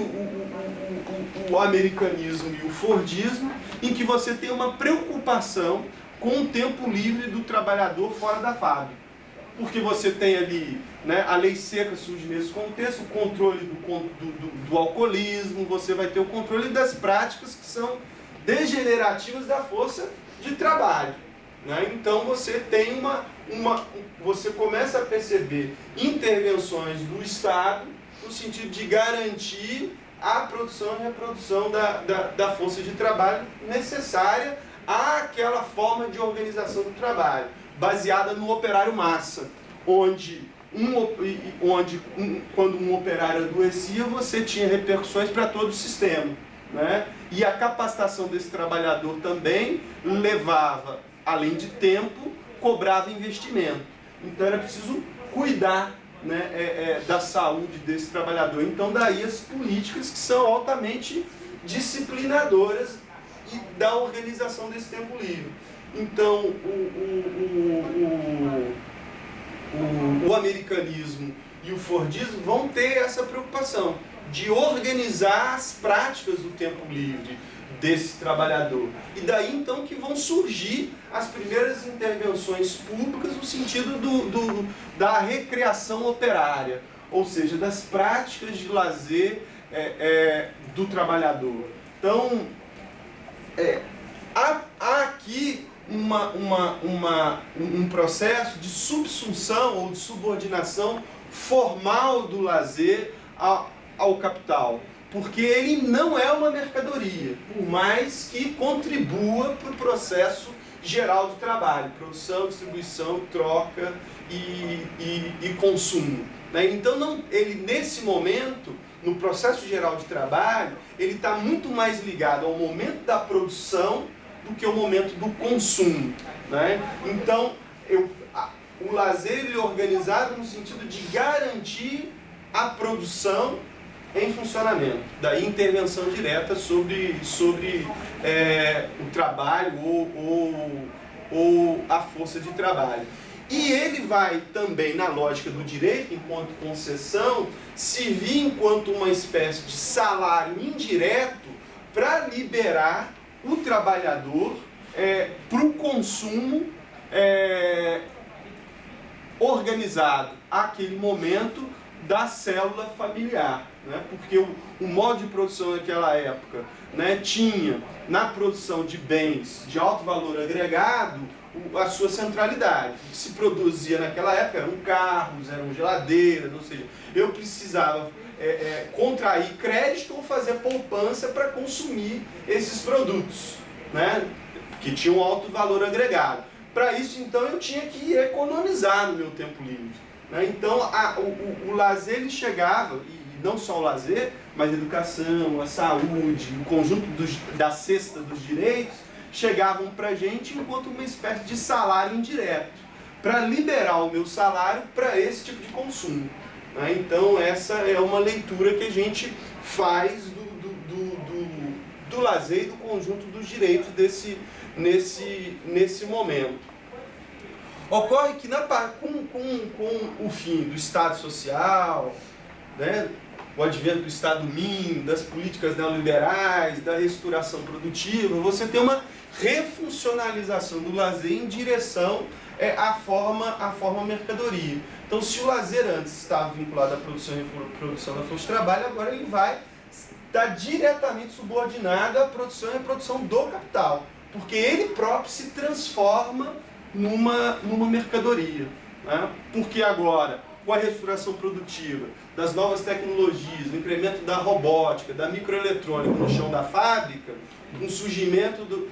o americanismo e o fordismo, em que você tem uma preocupação com o tempo livre do trabalhador fora da fábrica. Porque você tem ali, né, a lei seca surge nesse contexto, o controle do alcoolismo, você vai ter o controle das práticas que são degenerativas da força de trabalho. Né? Então você tem você começa a perceber intervenções do Estado no sentido de garantir a produção e reprodução da força de trabalho necessária àquela forma de organização do trabalho, baseada no operário massa, onde quando um operário adoecia, você tinha repercussões para todo o sistema. Né? E a capacitação desse trabalhador também levava, além de tempo, cobrava investimento. Então era preciso cuidar, né, da saúde desse trabalhador. Então daí as políticas que são altamente disciplinadoras e da organização desse tempo livre. Então o americanismo e o fordismo vão ter essa preocupação de organizar as práticas do tempo livre desse trabalhador. E daí então que vão surgir as primeiras intervenções públicas no sentido da recreação operária, ou seja, das práticas de lazer do trabalhador. Então, há aqui um processo de subsunção ou de subordinação formal do lazer ao capital, porque ele não é uma mercadoria, por mais que contribua para o processo geral do trabalho, produção, distribuição, troca e consumo. Né? Então, ele nesse momento, no processo geral de trabalho, ele está muito mais ligado ao momento da produção do que ao momento do consumo. Né? Então, o lazer ele é organizado no sentido de garantir a produção em funcionamento, daí intervenção direta sobre o trabalho ou a força de trabalho. E ele vai também, na lógica do direito, enquanto concessão, se vir enquanto uma espécie de salário indireto para liberar o trabalhador para o consumo organizado àquele momento da célula familiar. Né? Porque o modo de produção naquela época, né, tinha na produção de bens de alto valor agregado a sua centralidade. O que se produzia naquela época eram carros, eram geladeiras, ou seja, eu precisava contrair crédito ou fazer poupança para consumir esses produtos, né, que tinham alto valor agregado. Para isso, então, eu tinha que economizar no meu tempo livre. Né? Então, o lazer ele chegava, e não só o lazer, mas a educação, a saúde, o conjunto da cesta dos direitos, chegavam para a gente enquanto uma espécie de salário indireto, para liberar o meu salário para esse tipo de consumo. Né? Então, essa é uma leitura que a gente faz do lazer e do conjunto dos direitos nesse momento. Ocorre que com o fim do Estado Social, né, o advento do Estado mínimo, das políticas neoliberais, da reestruturação produtiva, você tem uma refuncionalização do lazer em direção à forma mercadoria. Então, se o lazer antes estava vinculado à produção e reprodução da força de trabalho, agora ele vai estar diretamente subordinado à produção e reprodução do capital, porque ele próprio se transforma numa mercadoria. Né? Porque agora, com a reestruturação produtiva, das novas tecnologias, o incremento da robótica, da microeletrônica no chão da fábrica, com o surgimento,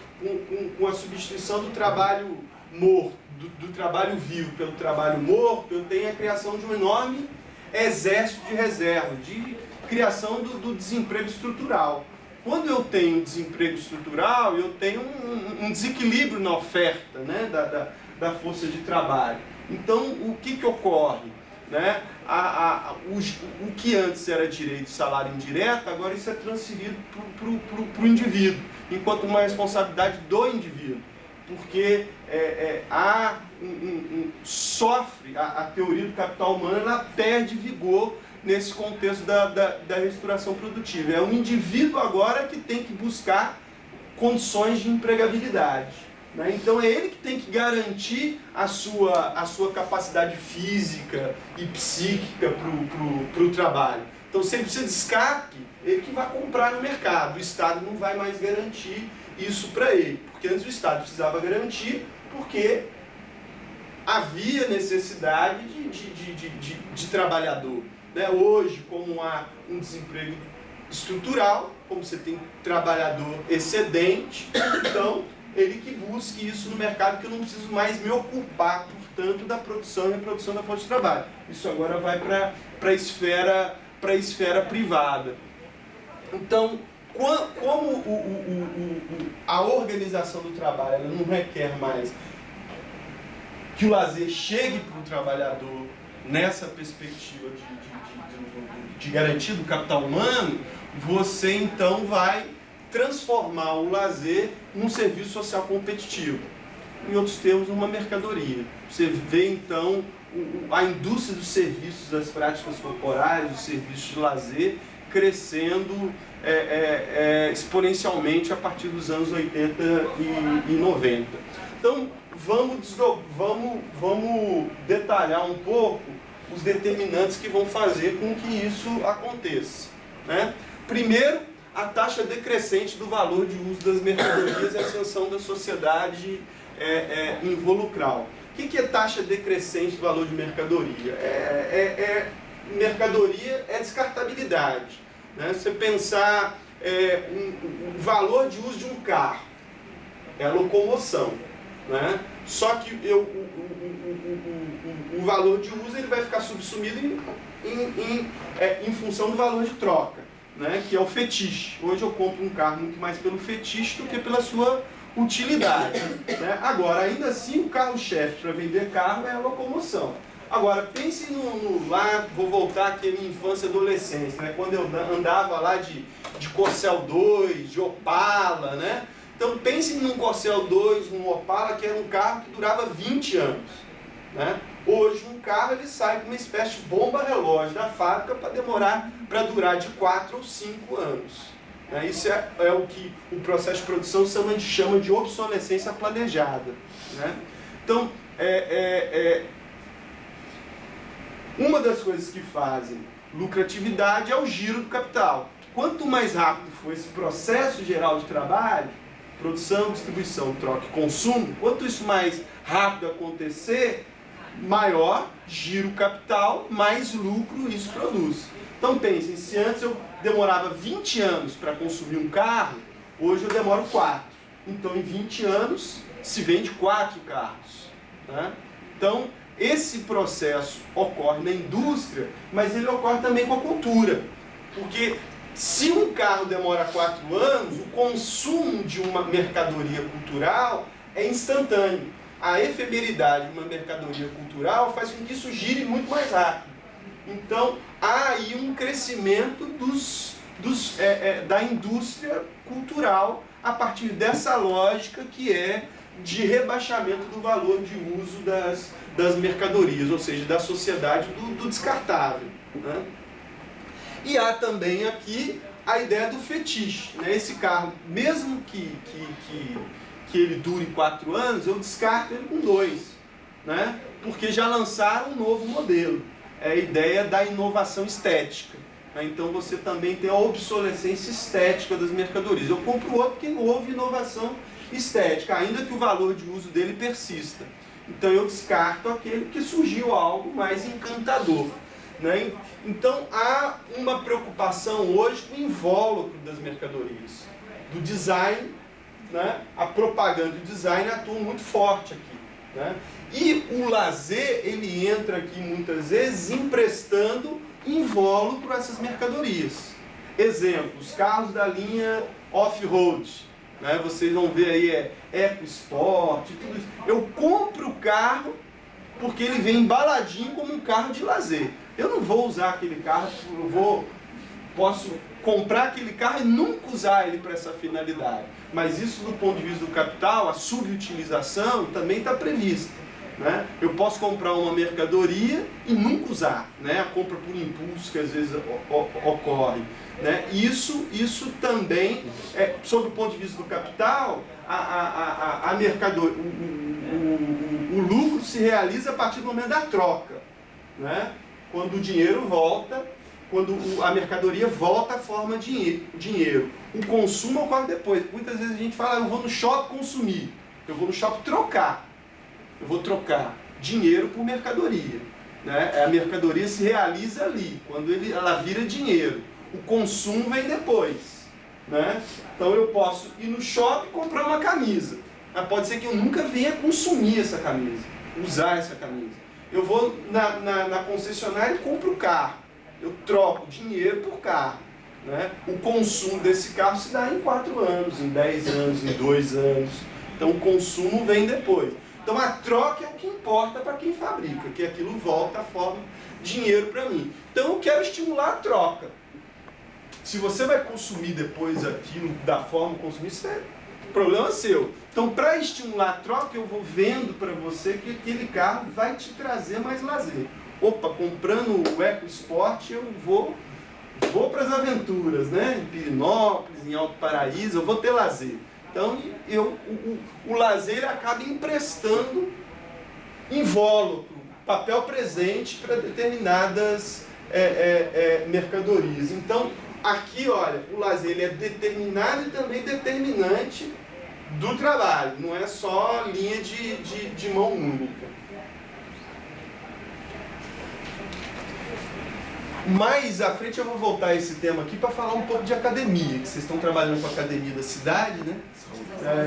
com a substituição do trabalho morto, do trabalho vivo pelo trabalho morto, eu tenho a criação de um enorme exército de reserva, de criação do desemprego estrutural. Quando eu tenho desemprego estrutural, eu tenho um um desequilíbrio na oferta, né, da força de trabalho. Então, o que ocorre? Né? O que antes era direito de salário indireto, agora isso é transferido para o indivíduo, enquanto uma responsabilidade do indivíduo. Porque sofre a teoria do capital humano, ela perde vigor nesse contexto da reestruturação produtiva. É o indivíduo agora que tem que buscar condições de empregabilidade. Né? Então é ele que tem que garantir a sua capacidade física e psíquica para o trabalho. Então se ele precisa de escape, ele que vai comprar no mercado. O Estado não vai mais garantir isso para ele. Porque antes o Estado precisava garantir porque havia necessidade de trabalhador. Né? Hoje, como há um desemprego estrutural, como você tem trabalhador excedente, então ele que busque isso no mercado, que eu não preciso mais me ocupar, portanto, da produção e reprodução da fonte de trabalho. Isso agora vai para a esfera privada. Então, como a organização do trabalho ela não requer mais que o lazer chegue para o trabalhador nessa perspectiva de garantia do capital humano, você então vai transformar o lazer num serviço social competitivo. Em outros termos, uma mercadoria. Você vê então a indústria dos serviços, das práticas corporais, dos serviços de lazer, crescendo exponencialmente a partir dos anos 80 e 90. Então, vamos detalhar um pouco os determinantes que vão fazer com que isso aconteça. Né? Primeiro, a taxa decrescente do valor de uso das mercadorias e a ascensão da sociedade involucral. O que é taxa decrescente do valor de mercadoria? Mercadoria é descartabilidade. Né? Você pensar o valor de uso de um carro, é a locomoção. Né? Só que o valor de uso ele vai ficar subsumido em função do valor de troca. Né, que é o fetiche. Hoje eu compro um carro muito mais pelo fetiche do que pela sua utilidade. Né? Agora, ainda assim, o carro-chefe para vender carro é a locomoção. Agora, pense lá, vou voltar aqui à minha infância e adolescência, né? Quando eu andava lá de Corcel 2, de Opala, né? Então pense num Corcel 2, num Opala, que era um carro que durava 20 anos. Né? Hoje um carro ele sai com uma espécie de bomba relógio da fábrica para durar de 4 ou 5 anos. Né? Isso é o que o processo de produção chama de obsolescência planejada. Né? Então, uma das coisas que fazem lucratividade é o giro do capital. Quanto mais rápido for esse processo geral de trabalho, produção, distribuição, troca e consumo, quanto isso mais rápido acontecer, maior giro capital, mais lucro isso produz. Então pensem, se antes eu demorava 20 anos para consumir um carro, hoje eu demoro 4. Então em 20 anos se vende 4 carros. Né? Então esse processo ocorre na indústria, mas ele ocorre também com a cultura. Porque se um carro demora 4 anos, o consumo de uma mercadoria cultural é instantâneo. A efemeridade de uma mercadoria cultural faz com que isso gire muito mais rápido. Então, há aí um crescimento da indústria cultural a partir dessa lógica que é de rebaixamento do valor de uso das mercadorias, ou seja, da sociedade do descartável. Né? E há também aqui a ideia do fetiche. Né? Esse carro, mesmo que ele dure 4 anos, eu descarto ele com 2, né? Porque já lançaram um novo modelo. É a ideia da inovação estética. Né? Então você também tem a obsolescência estética das mercadorias. Eu compro outro porque houve inovação estética, ainda que o valor de uso dele persista. Então eu descarto aquele que surgiu algo mais encantador. Né? Então há uma preocupação hoje com o invólucro das mercadorias, do design. Né? A propaganda e o design atuam muito forte aqui. Né? E o lazer, ele entra aqui muitas vezes emprestando invólucro a essas mercadorias. Exemplos, carros da linha off-road. né? Vocês vão ver aí, EcoSport, tudo isso. Eu compro o carro porque ele vem embaladinho como um carro de lazer. Eu não vou usar aquele carro, posso comprar aquele carro e nunca usar ele para essa finalidade. Mas isso, do ponto de vista do capital, a subutilização também está prevista, né? Eu posso comprar uma mercadoria e nunca usar, né? A compra por impulso que às vezes ocorre, né? Isso também, sob o ponto de vista do capital, a mercadoria, o lucro se realiza a partir do momento da troca, né? Quando o dinheiro volta, quando a mercadoria volta à forma de dinheiro. O consumo ocorre depois. Muitas vezes a gente fala, eu vou no shopping consumir, eu vou no shopping trocar. Eu vou trocar dinheiro por mercadoria, né? A mercadoria se realiza ali, quando ela vira dinheiro. O consumo vem depois, né? Então eu posso ir no shopping e comprar uma camisa, mas pode ser que eu nunca venha consumir essa camisa, usar essa camisa. Eu vou na concessionária e compro o carro. Eu troco dinheiro por carro, né? O consumo desse carro se dá em 4 anos, em 10 anos, em 2 anos. Então o consumo vem depois. Então a troca é o que importa para quem fabrica, que aquilo volta a forma de dinheiro para mim. Então eu quero estimular a troca. Se você vai consumir depois aquilo da forma consumir, isso é problema seu. Então, para estimular a troca, eu vou vendo para você que aquele carro vai te trazer mais lazer. Opa, comprando o EcoSport, eu vou para as aventuras, né? Em Pirinópolis, em Alto Paraíso, eu vou ter lazer. Então, o lazer ele acaba emprestando invólucro, papel presente para determinadas mercadorias. Então, aqui, olha, o lazer ele é determinado e também determinante do trabalho, não é só linha de mão única. Mais à frente eu vou voltar a esse tema aqui para falar um pouco de academia, que vocês estão trabalhando com a academia da cidade, né?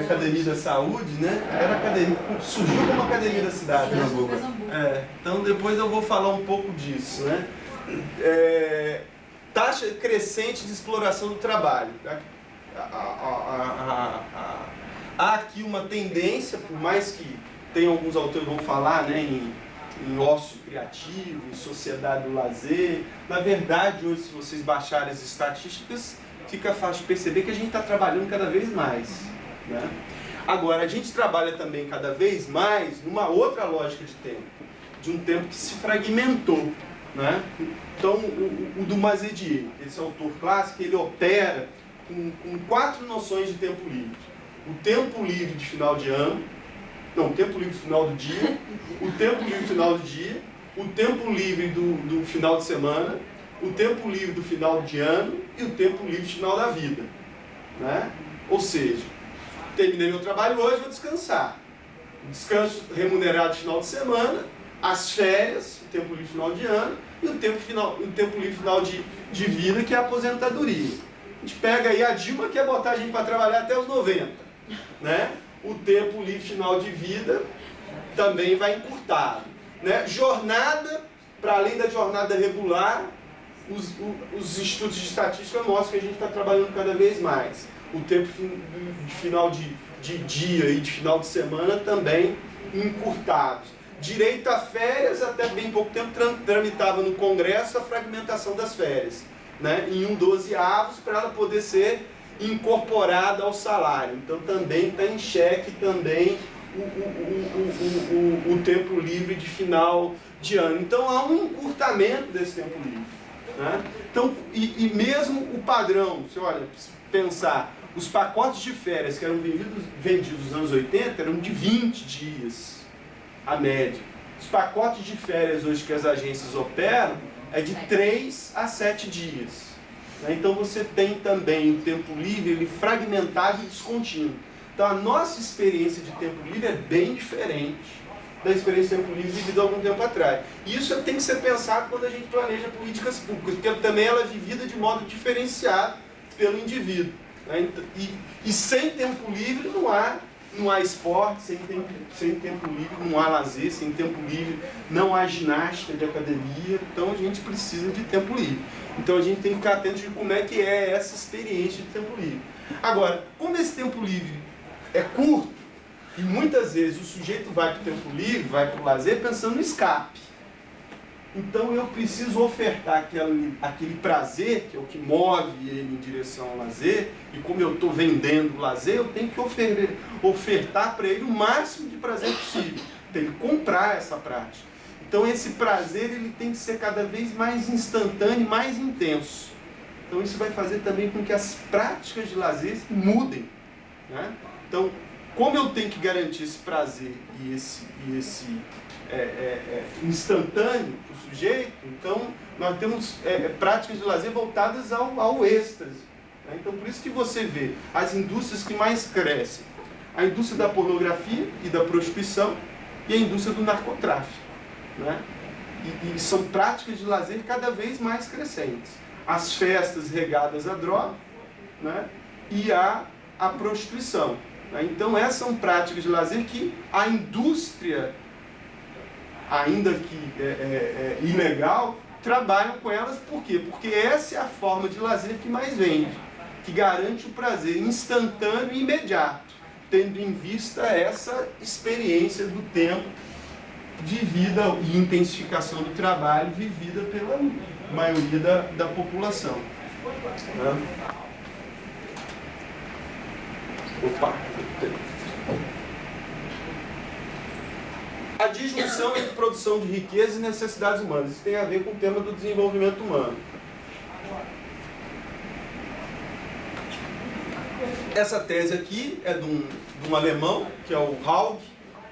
Academia da saúde, né? Era academia, surgiu como academia da cidade, né? Então depois eu vou falar um pouco disso, né? Taxa crescente de exploração do trabalho. Há aqui uma tendência, por mais que tem alguns autores que vão falar, né, em ócio criativo, em sociedade do lazer. Na verdade, hoje, se vocês baixarem as estatísticas, fica fácil de perceber que a gente está trabalhando cada vez mais, né? Agora, a gente trabalha também cada vez mais numa outra lógica de tempo, de um tempo que se fragmentou, né? Então, o Dumas Edier, esse autor clássico, ele opera com 4 noções de tempo livre. O tempo livre de final de ano, não, o tempo livre final do dia, o tempo livre final do dia, o tempo livre do final de semana, o tempo livre do final de ano e o tempo livre final da vida, né? Ou seja, terminei meu trabalho hoje, vou descansar. O descanso remunerado de final de semana, as férias, o tempo livre final de ano e o tempo livre final de vida, que é a aposentadoria. A gente pega aí, a Dilma quer botar a gente para trabalhar até os 90, né? O tempo livre final de vida também vai encurtado, né? Jornada, para além da jornada regular, os estudos de estatística mostram que a gente está trabalhando cada vez mais. O tempo de final de dia e de final de semana também encurtados. Direito a férias, até bem pouco tempo tramitava no Congresso a fragmentação das férias, né? Em 1/12, para ela poder ser incorporada ao salário. Então também está em xeque também o tempo livre de final de ano. Então há um encurtamento desse tempo livre, né? Então, e mesmo o padrão, se olha, pensar, os pacotes de férias que eram vendidos nos anos 80 eram de 20 dias, a média. Os pacotes de férias hoje que as agências operam é de 3 a 7 dias. Então você tem também o tempo livre ele fragmentado e descontínuo. Então a nossa experiência de tempo livre é bem diferente da experiência de tempo livre vivida há algum tempo atrás. E isso tem que ser pensado quando a gente planeja políticas públicas, porque também ela é vivida de modo diferenciado pelo indivíduo, né? E sem tempo livre não há não há esporte, sem tempo livre não há lazer, sem tempo livre não há ginástica de academia, então a gente precisa de tempo livre. Então a gente tem que ficar atento de como é que é essa experiência de tempo livre. Agora, como esse tempo livre é curto, e muitas vezes o sujeito vai para o tempo livre, vai para o lazer pensando no escape. Então eu preciso ofertar aquele prazer, que é o que move ele em direção ao lazer, e como eu estou vendendo o lazer, eu tenho que ofertar para ele o máximo de prazer possível. Tem que comprar essa prática. Então esse prazer ele tem que ser cada vez mais instantâneo, mais intenso. Então isso vai fazer também com que as práticas de lazer mudem, né? Então, como eu tenho que garantir esse prazer e esse instantâneo para o sujeito, então nós temos práticas de lazer voltadas ao êxtase, né? Então por isso que você vê as indústrias que mais crescem, a indústria da pornografia e da prostituição e a indústria do narcotráfico, né? E são práticas de lazer cada vez mais crescentes. As festas regadas à droga, né? E a prostituição. Então essas são práticas de lazer que a indústria, ainda que ilegal, trabalham com elas. Por quê? Porque essa é a forma de lazer que mais vende, que garante o prazer instantâneo e imediato, tendo em vista essa experiência do tempo de vida e intensificação do trabalho vivida pela maioria da população. Opa! A disjunção entre produção de riqueza e necessidades humanas. Isso tem a ver com o tema do desenvolvimento humano. Essa tese aqui é de um alemão, que é o Haug,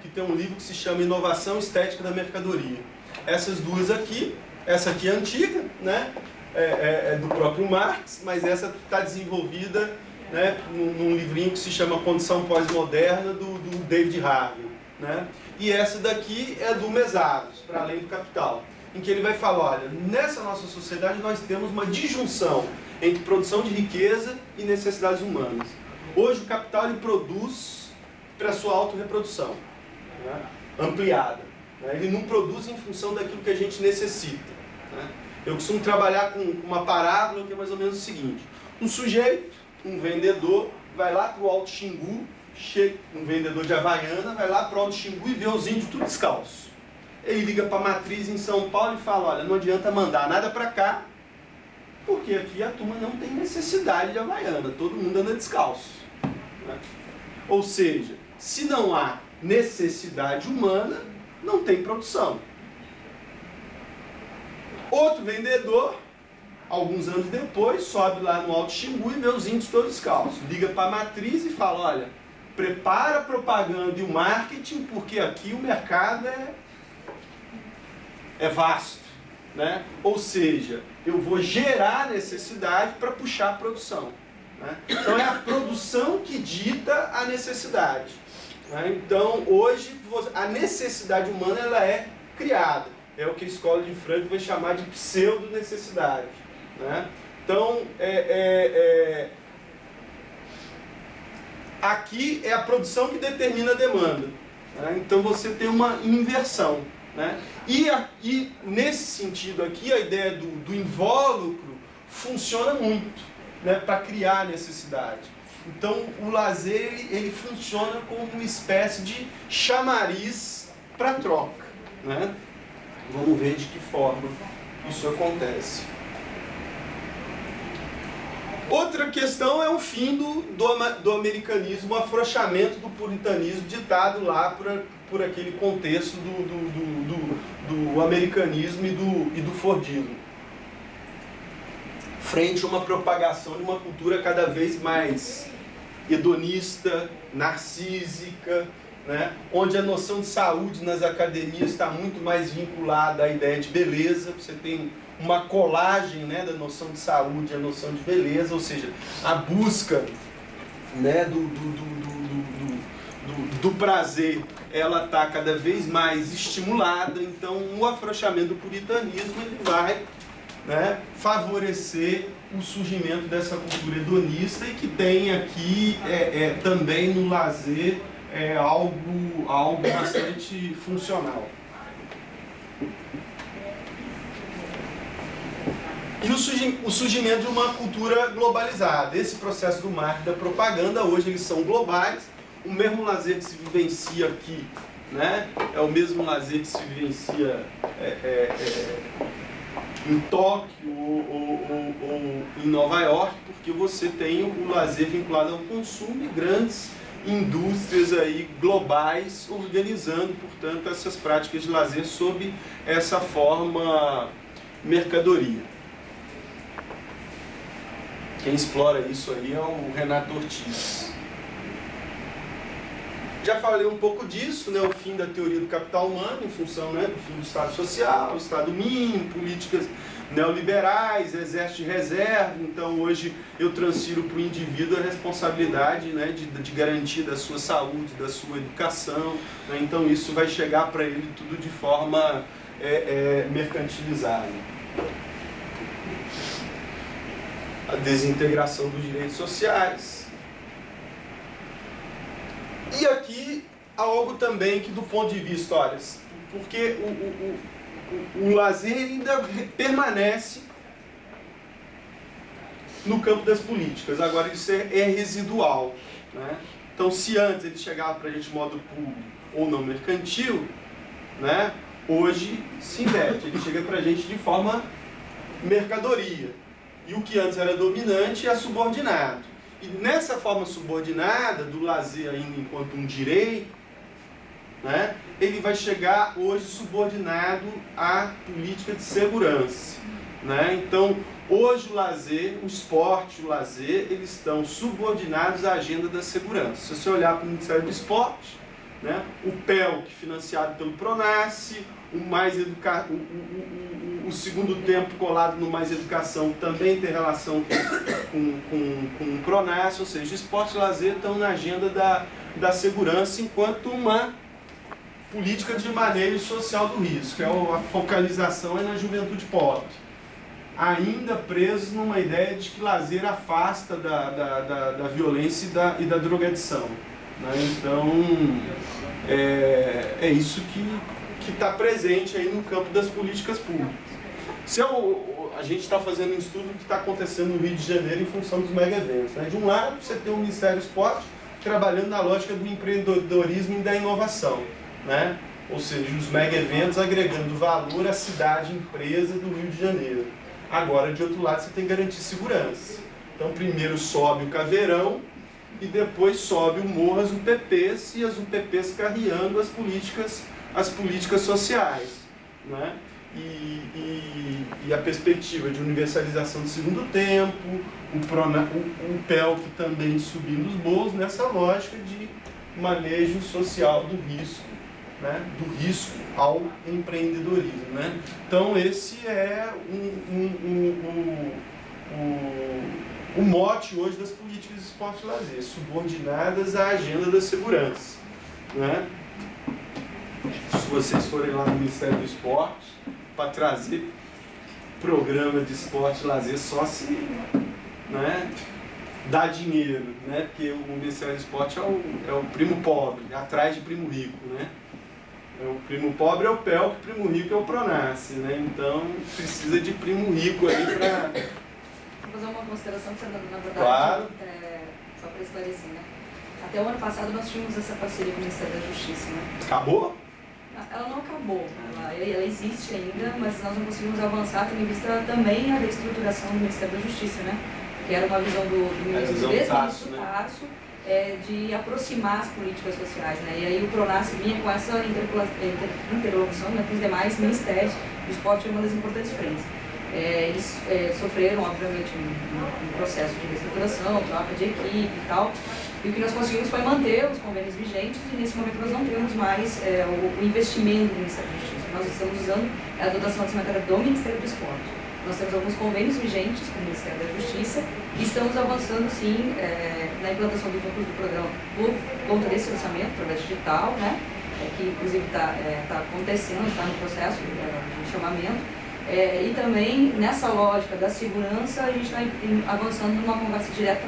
que tem um livro que se chama Inovação Estética da Mercadoria. Essas duas aqui, essa aqui é antiga, né? É do próprio Marx, mas essa está desenvolvida, né, num livrinho que se chama Condição Pós-Moderna, do David Harvey, né? E essa daqui é do Mesaros, Para Além do Capital, em que ele vai falar, olha, nessa nossa sociedade nós temos uma disjunção entre produção de riqueza e necessidades humanas. Hoje o capital ele produz para sua autorreprodução, né, ampliada, né? Ele não produz em função daquilo que a gente necessita, né? Eu costumo trabalhar com uma parábola que é mais ou menos o seguinte: um sujeito, um vendedor, vai lá para o Alto Xingu, um vendedor de Havaiana, vai lá para o Alto Xingu e vê os índios tudo descalço. Ele liga para a matriz em São Paulo e fala, olha, não adianta mandar nada para cá, porque aqui a turma não tem necessidade de Havaiana, todo mundo anda descalço, né? Ou seja, se não há necessidade humana, não tem produção. Outro vendedor, alguns anos depois, sobe lá no Alto Xingu e vê os índios todos descalços. Liga para a matriz e fala, olha, prepara a propaganda e o marketing, porque aqui o mercado é vasto, né? Ou seja, eu vou gerar necessidade para puxar a produção, né? Então é a produção que dita a necessidade, né? Então hoje a necessidade humana ela é criada. É o que a escola de Frankfurt vai chamar de pseudo-necessidade, né? Então, aqui é a produção que determina a demanda, né? Então você tem uma inversão, né? E nesse sentido aqui, a ideia do invólucro funciona muito, né, para criar necessidade. Então o lazer ele funciona como uma espécie de chamariz para troca, né? Vamos ver de que forma isso acontece. Outra questão é o fim do americanismo, o afrouxamento do puritanismo ditado lá por aquele contexto do americanismo e do fordismo. Frente a uma propagação de uma cultura cada vez mais hedonista, narcísica, né? Onde a noção de saúde nas academias está muito mais vinculada à ideia de beleza. Você tem uma colagem, né, da noção de saúde e a noção de beleza, ou seja, a busca, né, do prazer, ela está cada vez mais estimulada. Então o afrouxamento do puritanismo ele vai, né, favorecer o surgimento dessa cultura hedonista e que tem aqui também no lazer é algo bastante funcional. E o surgimento de uma cultura globalizada. Esse processo do marketing, da propaganda, hoje eles são globais. O mesmo lazer que se vivencia aqui, né, é o mesmo lazer que se vivencia em Tóquio ou em Nova York, porque você tem o lazer vinculado ao consumo e grandes indústrias aí globais organizando, portanto, essas práticas de lazer sob essa forma mercadoria. Quem explora isso aí é o Renato Ortiz. Já falei um pouco disso, né, o fim da teoria do capital humano, em função, né, do fim do Estado social, Estado mínimo, políticas neoliberais, exército de reserva. Então hoje eu transfiro para o indivíduo a responsabilidade, né, de garantia da sua saúde, da sua educação. Né, então isso vai chegar para ele tudo de forma mercantilizada. A desintegração dos direitos sociais. E aqui há algo também que, do ponto de vista, olha, porque o lazer ainda permanece no campo das políticas, agora isso é residual, né? Então, se antes ele chegava para a gente de modo público ou não mercantil, né, hoje se inverte, ele chega para a gente de forma mercadoria. E o que antes era dominante é subordinado. E nessa forma subordinada, do lazer ainda enquanto um direito, né, ele vai chegar hoje subordinado à política de segurança. Né? Então, hoje o lazer, o esporte, o lazer, eles estão subordinados à agenda da segurança. Se você olhar para o Ministério do Esporte, né, o PELC, financiado pelo Pronace, o segundo tempo colado no Mais Educação também tem relação com o Pronace, ou seja, esporte e lazer estão na agenda da segurança enquanto uma política de manejo social do risco. A focalização é na juventude pobre, ainda presos numa ideia de que lazer afasta da violência e da drogadição. Né? Então, é isso que está presente aí no campo das políticas públicas. A gente está fazendo um estudo do que está acontecendo no Rio de Janeiro em função dos mega-eventos. Né? De um lado, você tem o Ministério do Esporte trabalhando na lógica do empreendedorismo e da inovação. Né? Ou seja, os mega-eventos agregando valor à cidade, empresa do Rio de Janeiro. Agora, de outro lado, você tem que garantir segurança. Então, primeiro sobe o Caveirão e depois sobe o morro, as UPPs, e as UPPs carreando as políticas sociais. Né? E a perspectiva de universalização do segundo tempo, o PELC também subindo os bolos nessa lógica de manejo social do risco, né? Do risco ao empreendedorismo. Né? Então esse é o mote hoje das políticas de esporte e lazer, subordinadas à agenda da segurança. Né? Se vocês forem lá no Ministério do Esporte, para trazer programa de esporte e lazer só se, né, dá dinheiro, né? Porque o Ministério do Esporte é o primo pobre, atrás de primo rico. Né? O primo pobre é o PELC, o primo rico é o Pronace. Né? Então precisa de primo rico aí para... Vou fazer uma consideração que você, na verdade, claro. Só para esclarecer, né? Até o ano passado nós tínhamos essa parceria com o Ministério da Justiça, né? Acabou? Ela não acabou, ela existe ainda, mas nós não conseguimos avançar, tendo em vista também a reestruturação do Ministério da Justiça, né? Que era uma visão do ministro Tarso, né? Tarso, de aproximar as políticas sociais, né? E aí o Pronace vinha com essa interlocução, né, com os demais ministérios. O esporte é uma das importantes frentes. Eles sofreram, obviamente, um processo de reestruturação, troca de equipe e tal. E o que nós conseguimos foi manter os convênios vigentes e nesse momento nós não temos mais o investimento do Ministério da Justiça. Nós estamos usando a dotação orçamentária do Ministério do Esporte. Nós temos alguns convênios vigentes com o Ministério da Justiça e estamos avançando sim na implantação dos núcleos do programa por conta desse orçamento, através digital, né? Que inclusive está acontecendo, está no processo de chamamento. E também nessa lógica da segurança a gente está avançando numa conversa direta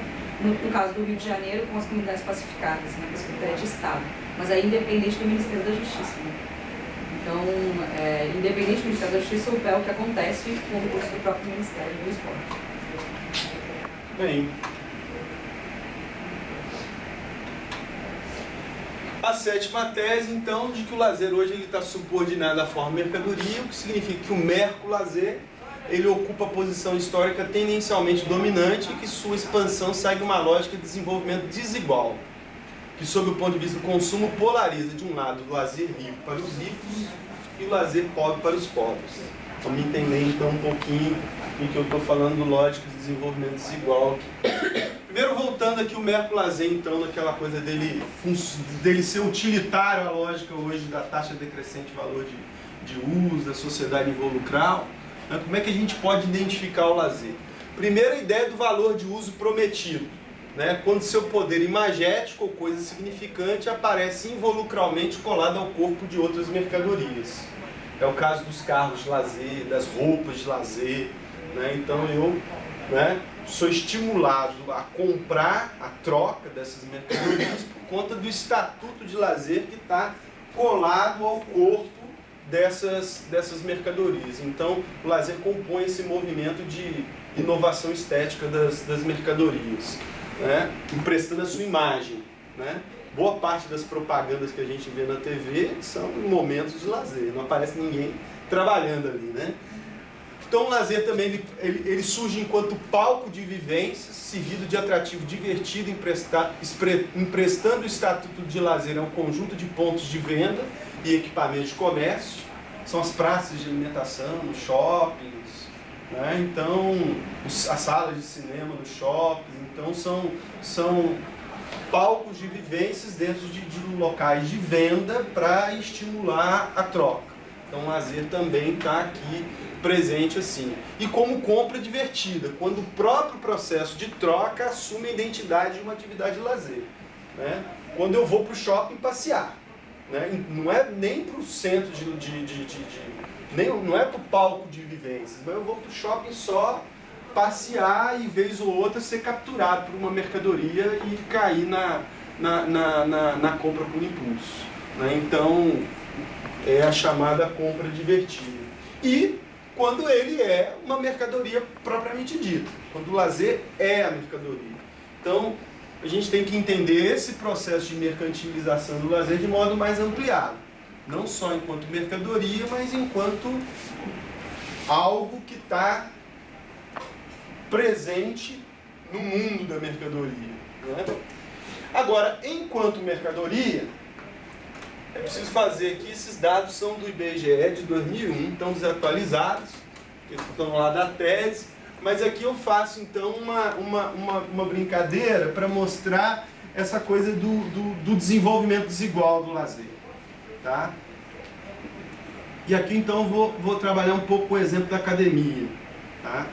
no caso do Rio de Janeiro, com as comunidades pacificadas, né, com a Secretaria de Estado, mas aí independente do Ministério da Justiça. Né? Então, independente do Ministério da Justiça, é o que acontece com o recurso do próprio Ministério do Esporte. Bem, a sétima tese, então, de que o lazer hoje está subordinado à forma mercadoria, o que significa que o mercolazer ele ocupa a posição histórica tendencialmente dominante e que sua expansão segue uma lógica de desenvolvimento desigual, que, sob o ponto de vista do consumo, polariza, de um lado, o lazer rico para os ricos e o lazer pobre para os pobres. Vamos entender, então, um pouquinho do que eu estou falando, lógica de desenvolvimento desigual aqui. Primeiro, voltando aqui o mercolazer, então, naquela coisa dele ser utilitário, a lógica hoje da taxa decrescente de valor de uso, da sociedade involucral. Como é que a gente pode identificar o lazer? Primeiro, a ideia do valor de uso prometido, né? Quando seu poder imagético ou coisa significante aparece involucralmente colado ao corpo de outras mercadorias. É o caso dos carros de lazer, das roupas de lazer, né? Então eu, né, sou estimulado a comprar a troca dessas mercadorias por conta do estatuto de lazer que está colado ao corpo dessas mercadorias. Então, o lazer compõe esse movimento de inovação estética das mercadorias, né? Emprestando a sua imagem, né? Boa parte das propagandas que a gente vê na TV são momentos de lazer, não aparece ninguém trabalhando ali, né? Então, o lazer também ele surge enquanto palco de vivências, servido de atrativo divertido, emprestando o estatuto de lazer a um conjunto de pontos de venda e equipamentos de comércio. São as praças de alimentação, os shoppings, né? Então, as salas de cinema dos shoppings. Então, são palcos de vivências dentro de locais de venda para estimular a troca. Então, o lazer também está aqui presente assim. E como compra divertida, quando o próprio processo de troca assume a identidade de uma atividade de lazer, né? Quando eu vou para o shopping passear, né? Não é nem para o centro não é para o palco de vivências, mas eu vou para o shopping só passear e vez ou outra ser capturado por uma mercadoria e cair na compra por impulso, né? Então é a chamada compra divertida. E quando ele é uma mercadoria propriamente dita, quando o lazer é a mercadoria. Então, a gente tem que entender esse processo de mercantilização do lazer de modo mais ampliado. Não só enquanto mercadoria, mas enquanto algo que está presente no mundo da mercadoria, né? Agora, enquanto mercadoria, é preciso fazer aqui, esses dados são do IBGE de 2001, estão desatualizados, que estão lá da tese, mas aqui eu faço então uma brincadeira para mostrar essa coisa do desenvolvimento desigual do lazer, tá? E aqui então eu vou trabalhar um pouco com o exemplo da academia, tá?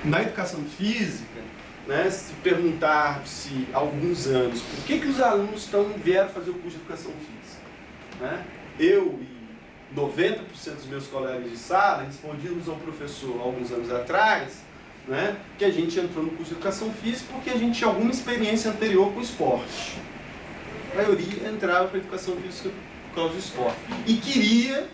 Na educação física, né, se perguntar-se há alguns anos por que os alunos vieram fazer o curso de educação física, né? Eu e 90% dos meus colegas de sala respondíamos ao professor há alguns anos atrás, né, que a gente entrou no curso de educação física porque a gente tinha alguma experiência anterior com o esporte. A maioria entrava para a educação física por causa do esporte e queria,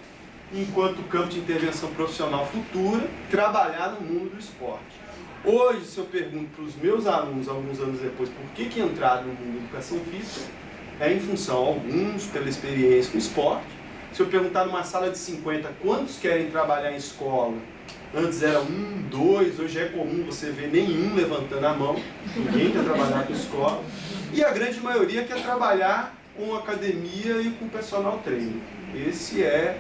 enquanto campo de intervenção profissional futura, trabalhar no mundo do esporte. Hoje, se eu pergunto para os meus alunos, alguns anos depois, por que entraram no mundo da educação física, é em função, alguns, pela experiência com o esporte. Se eu perguntar numa sala de 50, quantos querem trabalhar em escola? Antes era 1, 2, hoje é comum você ver nenhum levantando a mão, ninguém quer trabalhar com escola. E a grande maioria quer trabalhar com academia e com personal trainer. Esse é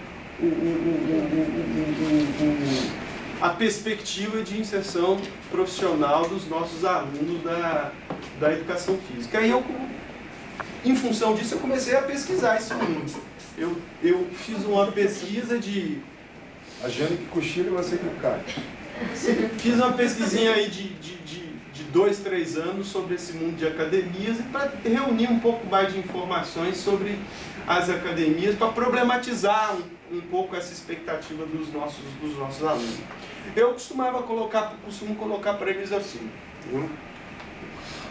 a perspectiva de inserção profissional dos nossos alunos da educação física. Aí em função disso, eu comecei a pesquisar esse mundo. Eu fiz uma pesquisa de... A Jane que cochila e você que cai. Fiz uma pesquisinha aí de 2, 3 anos sobre esse mundo de academias e para reunir um pouco mais de informações sobre as academias, para problematizar um pouco essa expectativa dos nossos alunos. Eu costumo colocar para eles assim: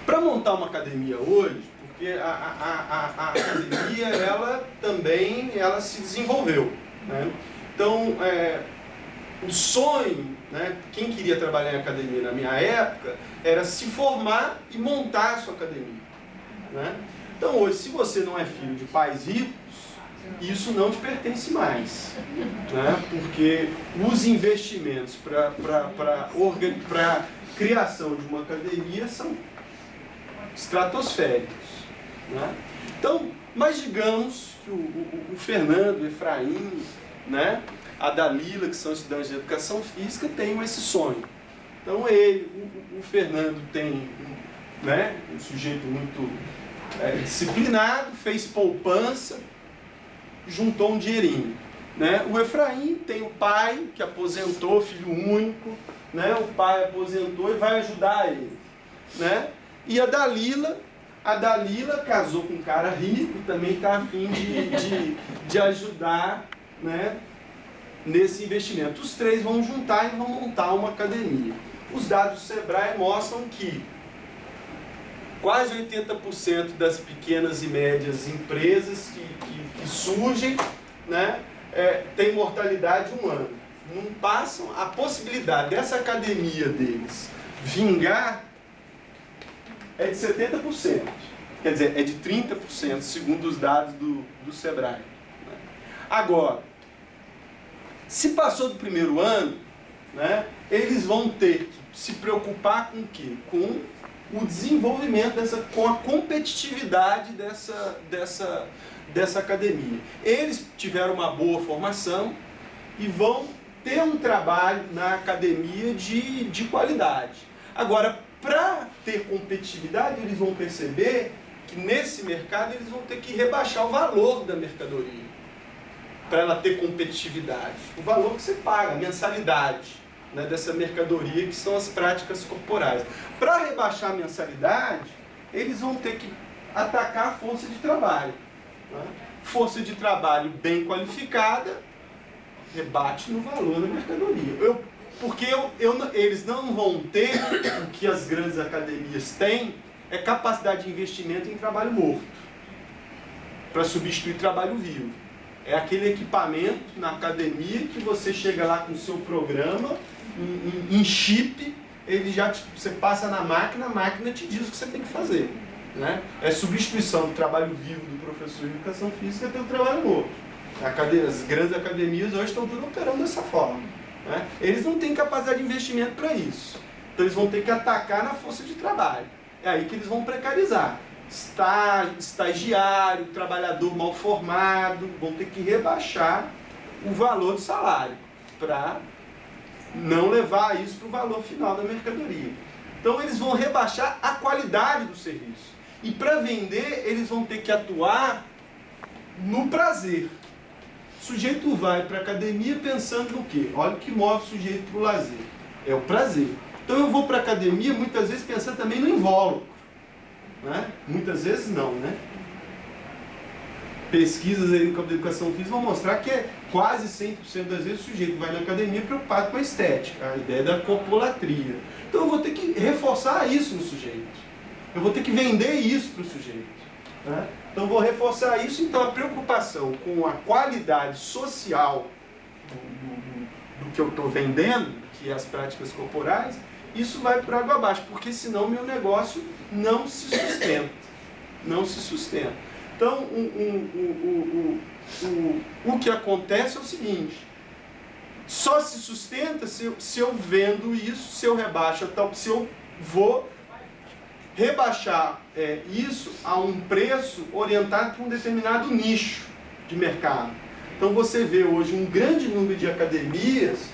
Para montar uma academia hoje, porque a academia ela também se desenvolveu, né? Então, o sonho, né, quem queria trabalhar em academia na minha época, era se formar e montar a sua academia, né? Então hoje, se você não é filho de pais ricos, isso não te pertence mais, né? Porque os investimentos para criação de uma academia são estratosféricos, né? Então, mas digamos que o Fernando, o Efraim, né, a Dalila, que são estudantes de educação física, tenham esse sonho. Então o Fernando tem, né, um sujeito muito disciplinado, fez poupança, juntou um dinheirinho, né? O Efraim tem o pai que aposentou, filho único, né? O pai aposentou e vai ajudar ele, né? E a Dalila casou com um cara rico, também está a fim de ajudar, né, nesse investimento. Os três vão juntar e vão montar uma academia. Os dados do Sebrae mostram que quase 80% das pequenas e médias empresas que surgem, né, tem mortalidade de 1 ano. Não passam, a possibilidade dessa academia deles vingar é de 70%. Quer dizer, é de 30%, segundo os dados do Sebrae, né? Agora, se passou do primeiro ano, né, eles vão ter que se preocupar com o quê? Com o desenvolvimento com a competitividade dessa academia. Eles tiveram uma boa formação e vão ter um trabalho na academia de qualidade. Agora, para ter competitividade, eles vão perceber que nesse mercado eles vão ter que rebaixar o valor da mercadoria para ela ter competitividade. O valor que você paga, a mensalidade, né, dessa mercadoria, que são as práticas corporais. Para rebaixar a mensalidade, eles vão ter que atacar a força de trabalho, né? Força de trabalho bem qualificada rebate no valor da mercadoria. Eles não vão ter o que as grandes academias têm, é capacidade de investimento em trabalho morto, para substituir trabalho vivo. É aquele equipamento na academia que você chega lá com o seu programa, em chip, você passa na máquina, a máquina te diz o que você tem que fazer, né? É substituição do trabalho vivo do professor de educação física pelo trabalho morto. As grandes academias hoje estão tudo operando dessa forma, né? Eles não têm capacidade de investimento para isso. Então eles vão ter que atacar na força de trabalho. É aí que eles vão precarizar. Estagiário, trabalhador mal formado, vão ter que rebaixar o valor do salário para não levar isso para o valor final da mercadoria. Então eles vão rebaixar a qualidade do serviço. E para vender, eles vão ter que atuar no prazer. O sujeito vai para a academia pensando no quê? Olha o que move o sujeito para o lazer. É o prazer. Então eu vou para a academia muitas vezes pensando também no invólucro, né? Muitas vezes não, né? Pesquisas aí no campo da educação física vão mostrar que quase 100% das vezes o sujeito vai na academia preocupado com a estética, a ideia da corpolatria. Então eu vou ter que reforçar isso no sujeito. Eu vou ter que vender isso para o sujeito, né? Então eu vou reforçar isso, então a preocupação com a qualidade social do que eu estou vendendo, que é as práticas corporais, isso vai por água abaixo, porque senão meu negócio não se sustenta. Não se sustenta. Então, o que acontece é o seguinte: só se sustenta se eu vendo isso, se eu rebaixo, se eu vou rebaixar isso a um preço orientado para um determinado nicho de mercado. Então você vê hoje um grande número de academias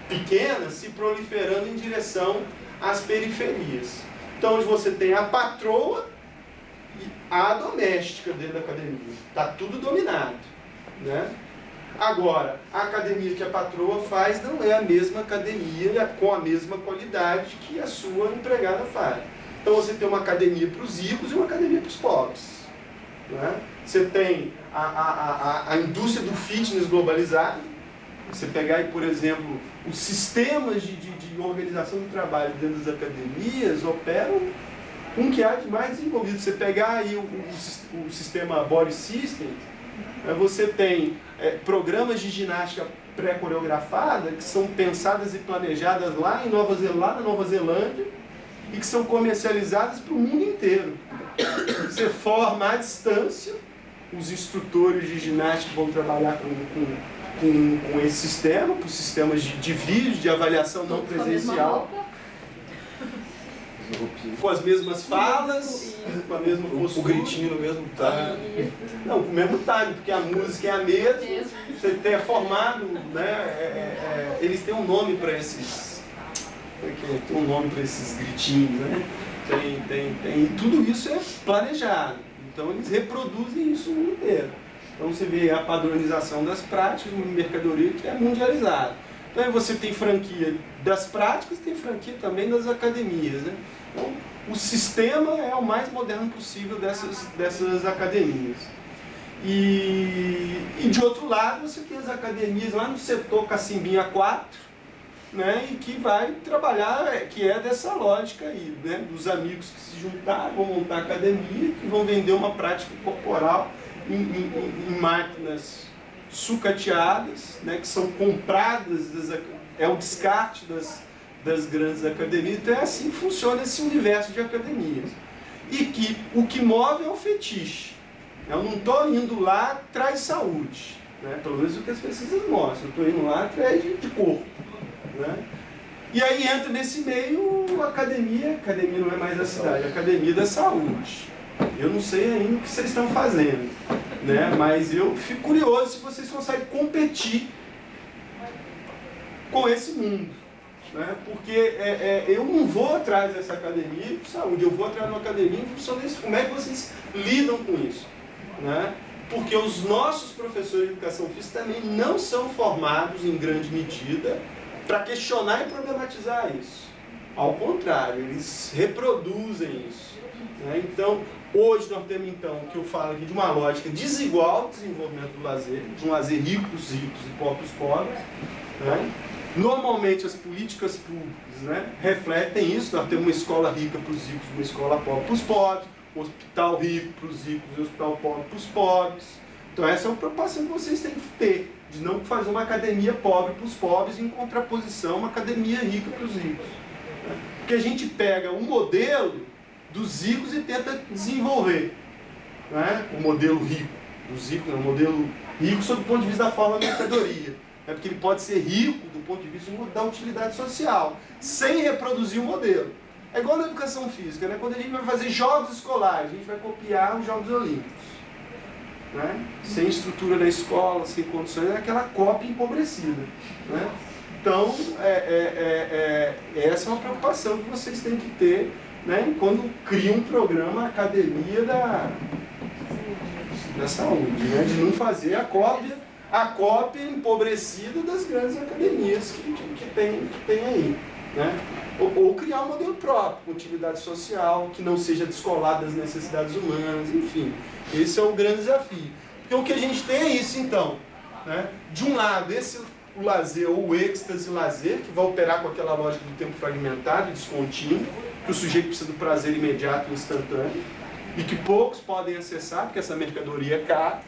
pequenas se proliferando em direção às periferias. Então hoje você tem a patroa e a doméstica dentro da academia. Está tudo dominado, né? Agora, a academia que a patroa faz não é a mesma academia com a mesma qualidade que a sua empregada faz. Então você tem uma academia para os ricos e uma academia para os pobres, né? Você tem a indústria do fitness globalizada, Você pegar aí, por exemplo, os sistemas de organização do trabalho dentro das academias operam com o que há de mais desenvolvido. Você pegar aí o sistema Body System, você tem programas de ginástica pré-coreografada que são pensadas e planejadas lá na Nova Zelândia e que são comercializadas para o mundo inteiro. Você forma à distância, os instrutores de ginástica vão trabalhar com esse sistema, com sistemas de vídeo, de avaliação não presencial, com as mesmas falas, com a mesma postura. O gritinho no mesmo time. Não, com o mesmo time, porque a música é a mesma, você tem formado, né? Eles têm um nome para esses. Tem um nome para esses gritinhos, né? Tem, tudo isso é planejado. Então eles reproduzem isso no mundo inteiro. Então você vê a padronização das práticas, uma mercadoria que é mundializada. Então aí você tem franquia das práticas, tem franquia também das academias, né? Então o sistema é o mais moderno possível dessas academias. E de outro lado você tem as academias lá no setor Cacimbinha 4, né, e que vai trabalhar, que é dessa lógica aí, né, dos amigos que se juntaram, vão montar academia, que vão vender uma prática corporal em máquinas sucateadas, né, que são compradas, é o descarte das grandes academias. Então é assim que funciona esse universo de academias. E que o que move é o fetiche. Eu não estou indo lá atrás de saúde, né, pelo menos o que as pesquisas mostram, eu estou indo lá atrás de corpo. Né? E aí entra nesse meio a academia não é mais da cidade, a academia da saúde. Eu não sei ainda o que vocês estão fazendo, né? Mas eu fico curioso se vocês conseguem competir com esse mundo. Né? Porque eu não vou atrás dessa academia de saúde, eu vou atrás de uma academia em função disso. Como é que vocês lidam com isso? Né? Porque os nossos professores de educação física também não são formados em grande medida para questionar e problematizar isso. Ao contrário, eles reproduzem isso. Né? Então, hoje nós temos então, o que eu falo aqui, de uma lógica desigual de desenvolvimento do lazer, de um lazer rico para os ricos e pobre para os pobres. Né? Normalmente as políticas públicas, né, refletem isso. Nós temos uma escola rica para os ricos, uma escola pobre para os pobres, um hospital rico para os ricos e um hospital pobre para os pobres. Então essa é uma preocupação que vocês têm que ter, de não fazer uma academia pobre para os pobres em contraposição a uma academia rica para os ricos. Porque a gente pega um modelo dos ricos e tenta desenvolver, né, o modelo rico dos ricos, né, o modelo rico sob o ponto de vista da forma da mercadoria. Porque ele pode ser rico do ponto de vista da utilidade social, sem reproduzir o modelo. É igual na educação física, né? Quando a gente vai fazer jogos escolares, a gente vai copiar os Jogos Olímpicos. Né? Sem estrutura na escola, sem condições, é aquela cópia empobrecida. Né? Então, essa é uma preocupação que vocês têm que ter, né, quando criam um programa Academia da Saúde, né? De não fazer a cópia empobrecida das grandes academias que tem aí. Né? Ou criar um modelo próprio, com utilidade social, que não seja descolado das necessidades humanas, enfim. Esse é o grande desafio. Porque o que a gente tem é isso, então. Né? De um lado, o lazer, ou o êxtase lazer, que vai operar com aquela lógica do tempo fragmentado e descontínuo, que o sujeito precisa do prazer imediato e instantâneo, e que poucos podem acessar, porque essa mercadoria é cara.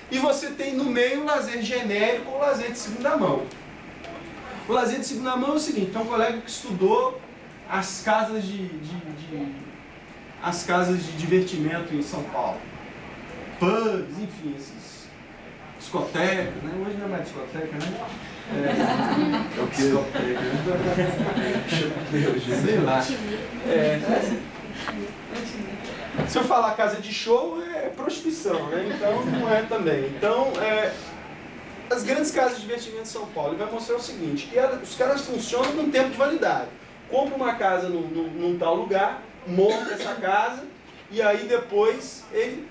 E você tem no meio o lazer genérico ou o lazer de segunda mão. O lazer de segunda mão é o seguinte: tem um colega que estudou as casas de divertimento em São Paulo. Pubs, enfim, esses discotecas, né? Hoje não é mais discoteca, né? É o que? Discoteca, né? Sei lá. Se eu falar casa de show, é prostituição, né? Então não é também. Então, as grandes casas de divertimento de São Paulo, ele vai mostrar o seguinte, que os caras funcionam com tempo de validade. Compra uma casa num tal lugar, monta essa casa, e aí depois ele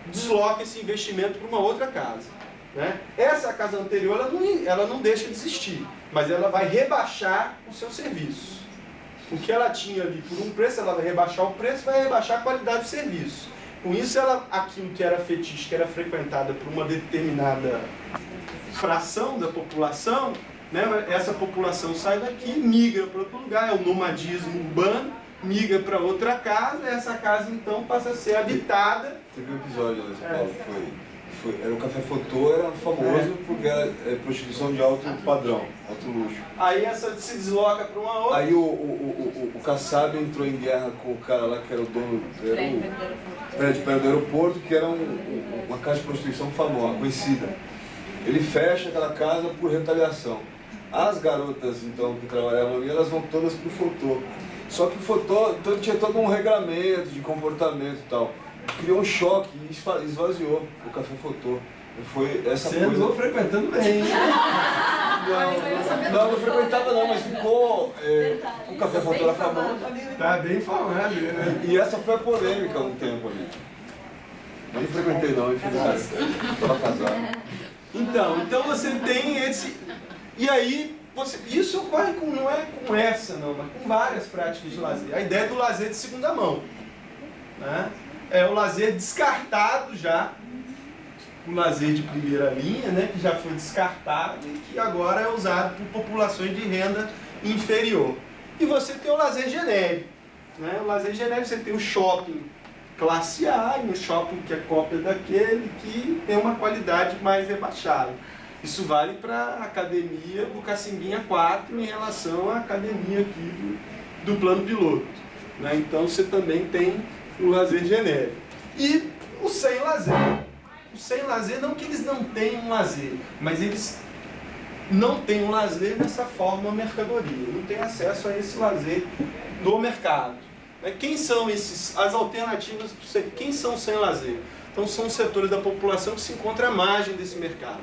desloca esse investimento para uma outra casa. Né? Essa casa anterior, ela não deixa de existir, mas ela vai rebaixar o seu serviço. O que ela tinha ali por um preço, ela vai rebaixar o preço, vai rebaixar a qualidade do serviço. Com isso, aquilo que era fetiche, que era frequentada por uma determinada fração da população, né, essa população sai daqui, migra para outro lugar, é o nomadismo urbano, migra para outra casa, e essa casa então passa a ser habitada. Teve um episódio lá em São Paulo, era o Café Fotô, era famoso porque era prostituição de alto padrão, alto luxo. Aí essa se desloca para uma outra. Aí o Kassab entrou em guerra com o cara lá que era o dono do aeroporto, que era uma casa de prostituição famosa, conhecida. Ele fecha aquela casa por retaliação. As garotas então que trabalhavam ali, elas vão todas pro Fotô. Só que o Fotô tinha todo um regramento de comportamento e tal. Criou um choque e esvaziou o Café Fotô. Foi essa Você coisa. andou frequentando bem. Não frequentava não, mas ficou. O Café Fotô era famoso ali. Tá bem falado, né? E essa foi a polêmica um tempo ali. Nem frequentei não, infelizmente. Estava casado. Então você tem esse. E aí, isso ocorre não é com essa, não, mas com várias práticas de lazer. A ideia do lazer de segunda mão. Né? É o lazer descartado já, o lazer de primeira linha, né, que já foi descartado e que agora é usado por populações de renda inferior. E você tem o lazer genérico. Né? O lazer genérico, você tem o shopping classe A e um shopping que é cópia daquele que tem uma qualidade mais rebaixada. Isso vale para a academia do Cacimbinha 4 em relação à academia aqui do plano piloto. Né? Então você também tem o lazer genérico. E o sem lazer. O sem lazer, não que eles não tenham lazer, mas eles não têm um lazer nessa forma mercadoria, não têm acesso a esse lazer do mercado. Quem são as alternativas, quem são sem lazer? Então são os setores da população que se encontram à margem desse mercado.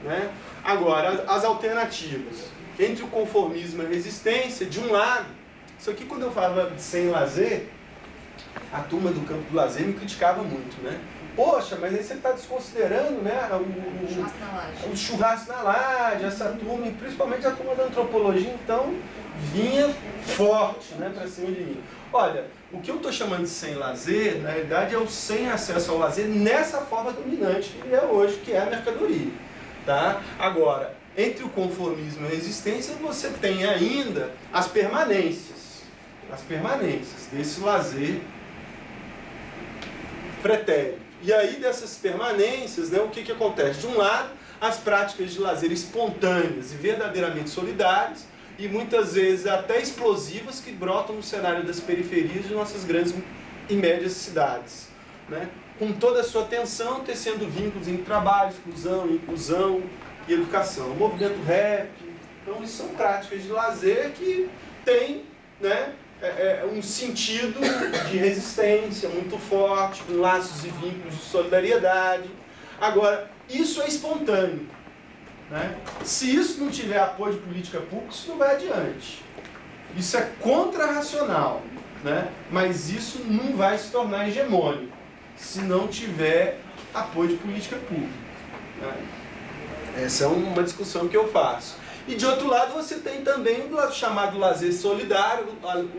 Né? Agora, as alternativas entre o conformismo e a resistência, de um lado, isso aqui quando eu falava de sem lazer, a turma do campo do lazer me criticava muito, né? Poxa, mas aí você está desconsiderando, né, o churrasco na laje, essa turma, e principalmente a turma da antropologia, então, vinha forte, né, para cima de mim. Olha, o que eu estou chamando de sem lazer, na realidade, é o sem acesso ao lazer nessa forma dominante que é hoje, que é a mercadoria. Tá? Agora, entre o conformismo e a resistência, você tem ainda as permanências desse lazer pretérito. E aí, dessas permanências, né, o que acontece? De um lado, as práticas de lazer espontâneas e verdadeiramente solidárias, e muitas vezes até explosivas, que brotam no cenário das periferias de nossas grandes e médias cidades. Né? Com toda a sua atenção, tecendo vínculos em trabalho, exclusão, inclusão e educação. O movimento rap, então isso são práticas de lazer que têm, né, um sentido de resistência muito forte, com laços e vínculos de solidariedade. Agora, isso é espontâneo. Né? Se isso não tiver apoio de política pública, isso não vai adiante. Isso é contra-racional, né? Mas isso não vai se tornar hegemônico se não tiver apoio de política pública. Né? Essa é uma discussão que eu faço. E de outro lado você tem também o chamado lazer solidário,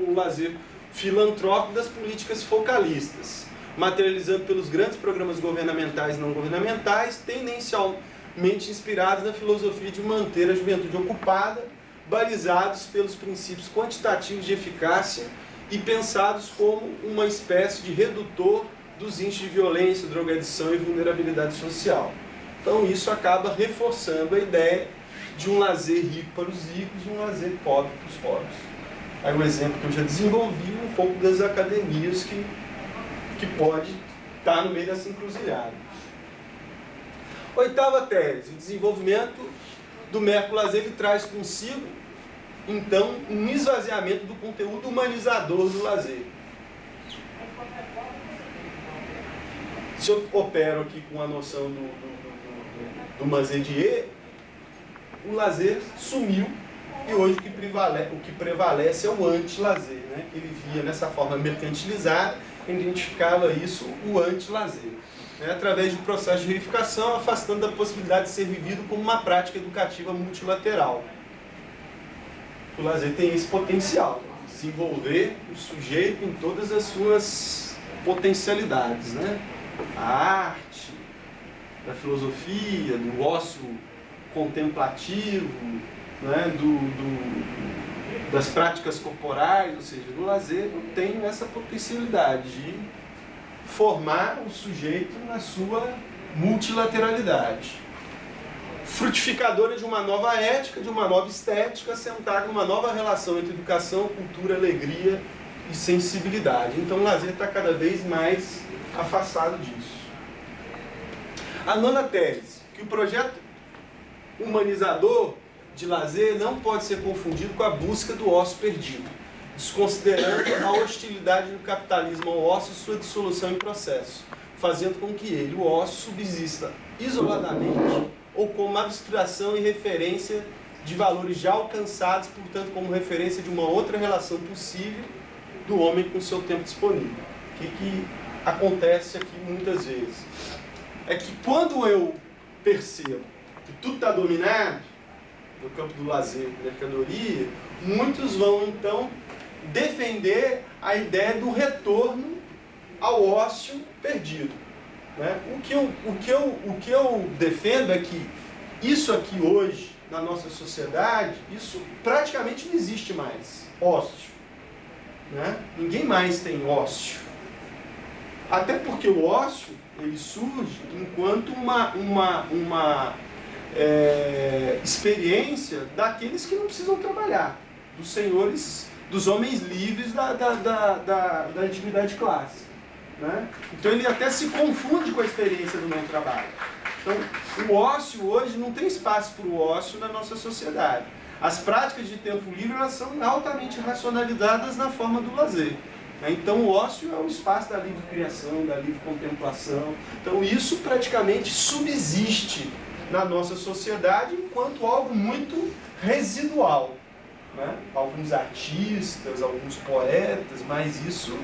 o lazer filantrópico das políticas focalistas, materializando pelos grandes programas governamentais e não governamentais, tendencialmente inspirados na filosofia de manter a juventude ocupada, balizados pelos princípios quantitativos de eficácia e pensados como uma espécie de redutor dos índices de violência, drogadição e vulnerabilidade social. Então isso acaba reforçando a ideia de um lazer rico para os ricos e um lazer pobre para os pobres. Aí um exemplo que eu já desenvolvi, um pouco das academias que pode estar no meio dessa encruzilhada. Oitava tese, o desenvolvimento do mercolazer que traz consigo, então, um esvaziamento do conteúdo humanizador do lazer. Se eu opero aqui com a noção do Mazedier, o lazer sumiu e hoje o que prevalece é o anti-lazer, né? Que ele via nessa forma mercantilizada, identificava isso o anti-lazer, né? Através de processo de reificação, afastando da possibilidade de ser vivido como uma prática educativa multilateral. O lazer tem esse potencial, desenvolver o sujeito em todas as suas potencialidades, né? A arte, da filosofia, do ócio contemplativo, né? Das práticas corporais, ou seja, do lazer, eu tenho essa potencialidade de formar o sujeito na sua multilateralidade. Frutificadora de uma nova ética, de uma nova estética, assentada numa nova relação entre educação, cultura, alegria e sensibilidade. Então o lazer está cada vez mais afastado disso. A nona tese, que o projeto humanizador de lazer não pode ser confundido com a busca do ócio perdido, desconsiderando a hostilidade do capitalismo ao ócio e sua dissolução em processo, fazendo com que ele, o ócio, subsista isoladamente ou como abstração e referência de valores já alcançados, portanto como referência de uma outra relação possível do homem com o seu tempo disponível. O que acontece aqui muitas vezes? É que quando eu percebo que tudo está dominado no campo do lazer, mercadoria, muitos vão então defender a ideia do retorno ao ócio perdido, né? O que eu defendo é que isso aqui hoje, na nossa sociedade, isso praticamente não existe mais, ócio, né? Ninguém mais tem ócio. Até porque o ócio, ele surge enquanto uma experiência daqueles que não precisam trabalhar, dos senhores, dos homens livres da antiguidade clássica, né? Então ele até se confunde com a experiência do não trabalho. Então o ócio hoje não tem espaço para o ócio na nossa sociedade. As práticas de tempo livre, elas são altamente racionalizadas na forma do lazer. Então o ócio é o espaço da livre criação, da livre contemplação. Então isso praticamente subsiste na nossa sociedade enquanto algo muito residual, né? Alguns artistas, alguns poetas, mas isso,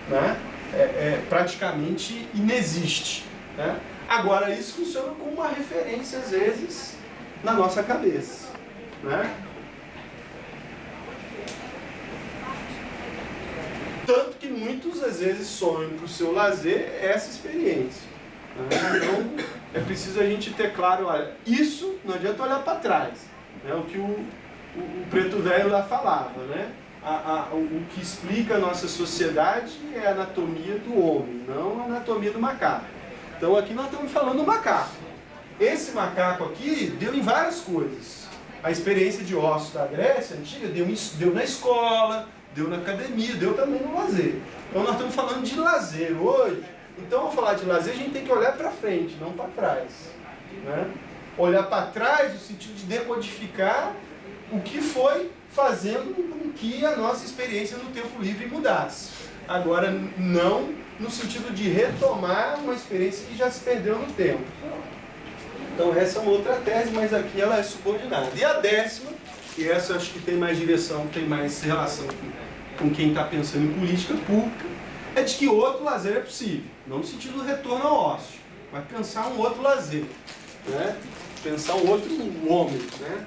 né, praticamente inexiste, né? Agora isso funciona como uma referência às vezes na nossa cabeça, né? Tanto que muitos, às vezes, sonham para o seu lazer essa experiência. Então, é preciso a gente ter claro, olha, isso não adianta olhar para trás. Né? O que o preto velho lá falava, né? O que explica a nossa sociedade é a anatomia do homem, não a anatomia do macaco. Então, aqui nós estamos falando do macaco. Esse macaco aqui deu em várias coisas. A experiência de ócio da Grécia Antiga deu na escola, deu na academia, deu também no lazer. Então nós estamos falando de lazer hoje. Então, ao falar de lazer, a gente tem que olhar para frente, não para trás, né? Olhar para trás no sentido de decodificar o que foi fazendo com que a nossa experiência no tempo livre mudasse. Agora, não no sentido de retomar uma experiência que já se perdeu no tempo. Então, essa é uma outra tese, mas aqui ela é subordinada. E a décima, e essa acho que tem mais direção, tem mais relação com quem está pensando em política pública, é de que outro lazer é possível. Não no sentido do retorno ao ócio, mas pensar um outro lazer, né? Pensar um outro homem, né?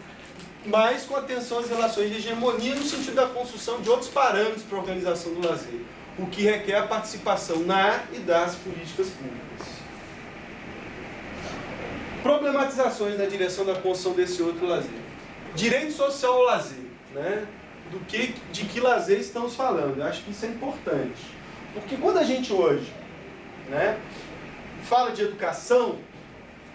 Mas com atenção às relações de hegemonia no sentido da construção de outros parâmetros para a organização do lazer, o que requer a participação na e das políticas públicas. Problematizações na direção da construção desse outro lazer. Direito social ao lazer, né? De que lazer estamos falando? Eu acho que isso é importante. Porque quando a gente hoje, né, fala de educação,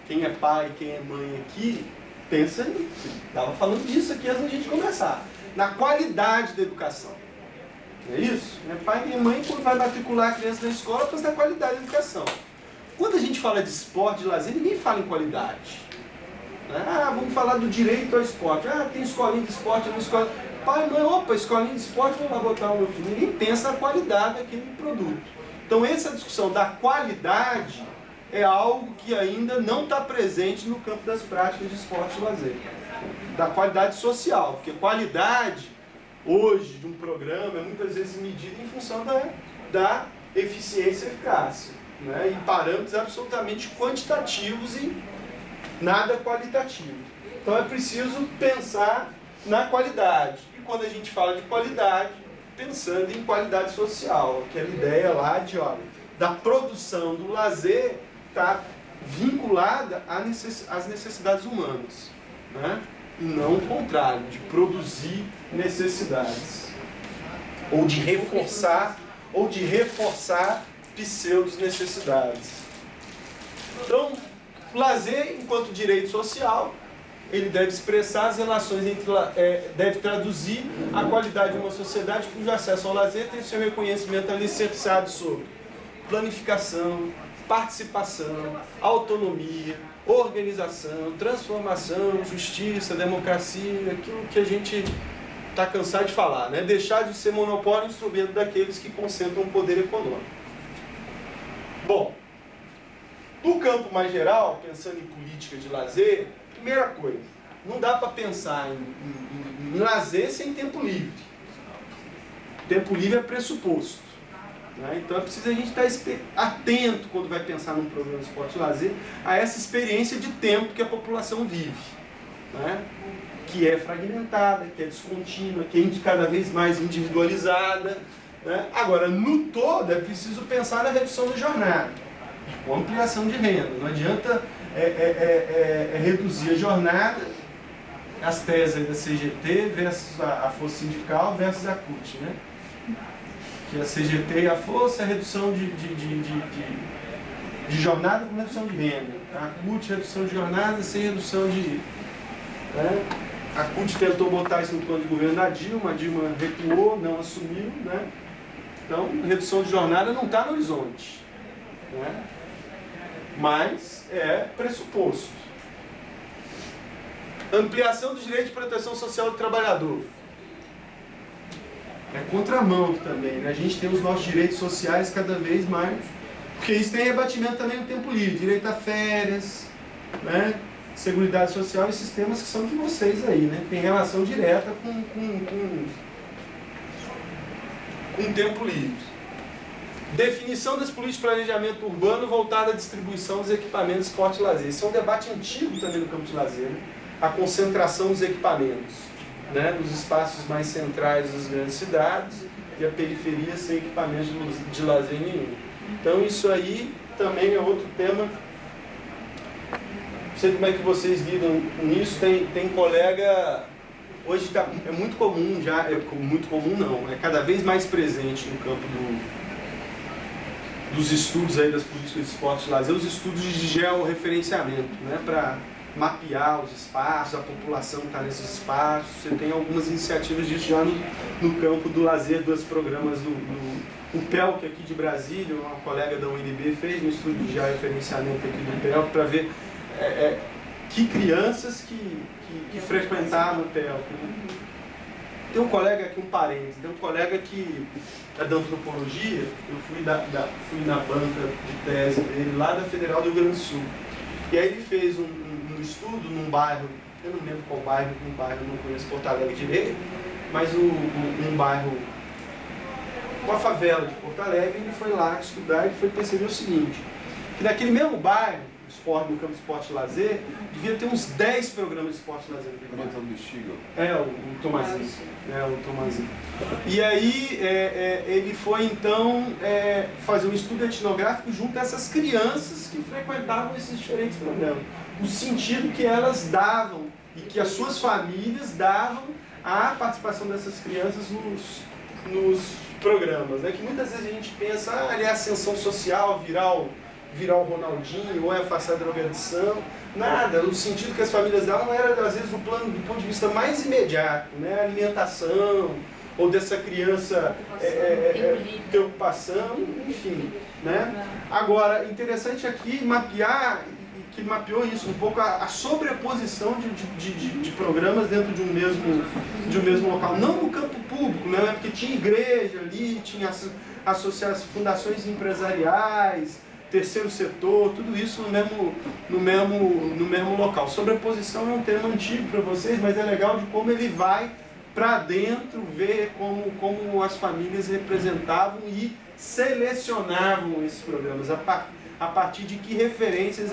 quem é pai, quem é mãe aqui, pensa em... Estava falando disso aqui antes da gente começar. Na qualidade da educação. Não é isso? Pai e mãe, quando vai matricular a criança na escola, pensa na qualidade da educação. Quando a gente fala de esporte, de lazer, ninguém fala em qualidade. Vamos falar do direito ao esporte. Tem escolinha de esporte, uma escola... Pai, mãe, opa, escolinha de esporte, vamos lá botar o meu filho. Ninguém pensa na qualidade daquele produto. Então, essa discussão da qualidade é algo que ainda não está presente no campo das práticas de esporte e lazer. Da qualidade social, porque qualidade, hoje, de um programa, é muitas vezes medida em função da eficiência e eficácia, né? Em parâmetros absolutamente quantitativos e nada qualitativo. Então, é preciso pensar na qualidade. E quando a gente fala de qualidade, pensando em qualidade social, aquela ideia lá de, olha, da produção do lazer está vinculada às necessidades humanas, né? E não o contrário, de produzir necessidades, ou de reforçar pseudos necessidades. Então, o lazer, enquanto direito social, ele deve expressar as relações deve traduzir a qualidade de uma sociedade cujo acesso ao lazer tem seu reconhecimento alicerçado sobre planificação, participação, autonomia, organização, transformação, justiça, democracia, aquilo que a gente está cansado de falar, né? Deixar de ser monopólio e instrumento daqueles que concentram o poder econômico. Bom, no campo mais geral, pensando em política de lazer, primeira coisa, não dá para pensar em lazer sem tempo livre. Tempo livre é pressuposto, né? Então é preciso a gente estar atento quando vai pensar num programa de esporte e lazer a essa experiência de tempo que a população vive, né? Que é fragmentada, que é descontínua, que é cada vez mais individualizada, né? Agora, no todo, é preciso pensar na redução da jornada, com ampliação de renda. Não adianta reduzir a jornada, as teses da CGT versus a força sindical versus a CUT, né? Que a CGT e a força é redução de jornada com redução de renda. A CUT redução de jornada sem redução de... né? A CUT tentou botar isso no plano de governo da Dilma, a Dilma recuou, não assumiu, né? Então, redução de jornada não está no horizonte, né? Mas é pressuposto. Ampliação dos direitos de proteção social do trabalhador. É contramão também, né? A gente tem os nossos direitos sociais cada vez mais, porque isso tem rebatimento também no tempo livre, direito a férias, né? Seguridade social, esses temas que são de vocês aí, né? Tem relação direta com o tempo livre. Definição das políticas de planejamento urbano voltada à distribuição dos equipamentos de esporte e lazer. Esse é um debate antigo também no campo de lazer, né? A concentração dos equipamentos, né? Nos espaços mais centrais das grandes cidades e a periferia sem equipamentos de lazer nenhum. Então isso aí também é outro tema. Não sei como é que vocês lidam com isso. Tem colega... Hoje é muito comum já... muito comum não, é cada vez mais presente no campo dos estudos aí das políticas de esporte e lazer, os estudos de georreferenciamento, né, para mapear os espaços, a população que está nesses espaços. Você tem algumas iniciativas disso já no campo do lazer, dos programas o PELC aqui de Brasília, uma colega da UNB fez um estudo de georreferenciamento aqui do PELC para ver que crianças que frequentavam o PELC, né? Tem um colega aqui, um parente, tem um colega que é da antropologia, eu fui na banca de tese dele, lá da Federal do Rio Grande do Sul. E aí ele fez um estudo num bairro, eu não lembro qual bairro, não conheço Porto Alegre direito, mas um bairro, uma favela de Porto Alegre, ele foi lá estudar e foi perceber o seguinte, que naquele mesmo bairro, no campo de esporte e lazer, devia ter uns 10 programas de esporte e lazer. O Tomazinho. O Tomazinho. E aí ele foi então fazer um estudo etnográfico junto a essas crianças que frequentavam esses diferentes programas. O sentido que elas davam e que as suas famílias davam à participação dessas crianças nos programas, né? Que muitas vezes a gente pensa, ele é ascensão social, virar o Ronaldinho, ou é afastar a drogadição. Nada, o sentido que as famílias davam era, às vezes, do ponto de vista mais imediato, né? Alimentação, ou dessa criança ter ocupação, enfim, né? Agora, interessante aqui mapear, que mapeou isso um pouco, a sobreposição de programas dentro de um mesmo local. Não no campo público, né? Porque tinha igreja ali, tinha associações, fundações empresariais, terceiro setor, tudo isso no mesmo local. Sobreposição é um tema antigo para vocês, mas é legal de como ele vai para dentro, ver como as famílias representavam e selecionavam esses programas, a partir de que referências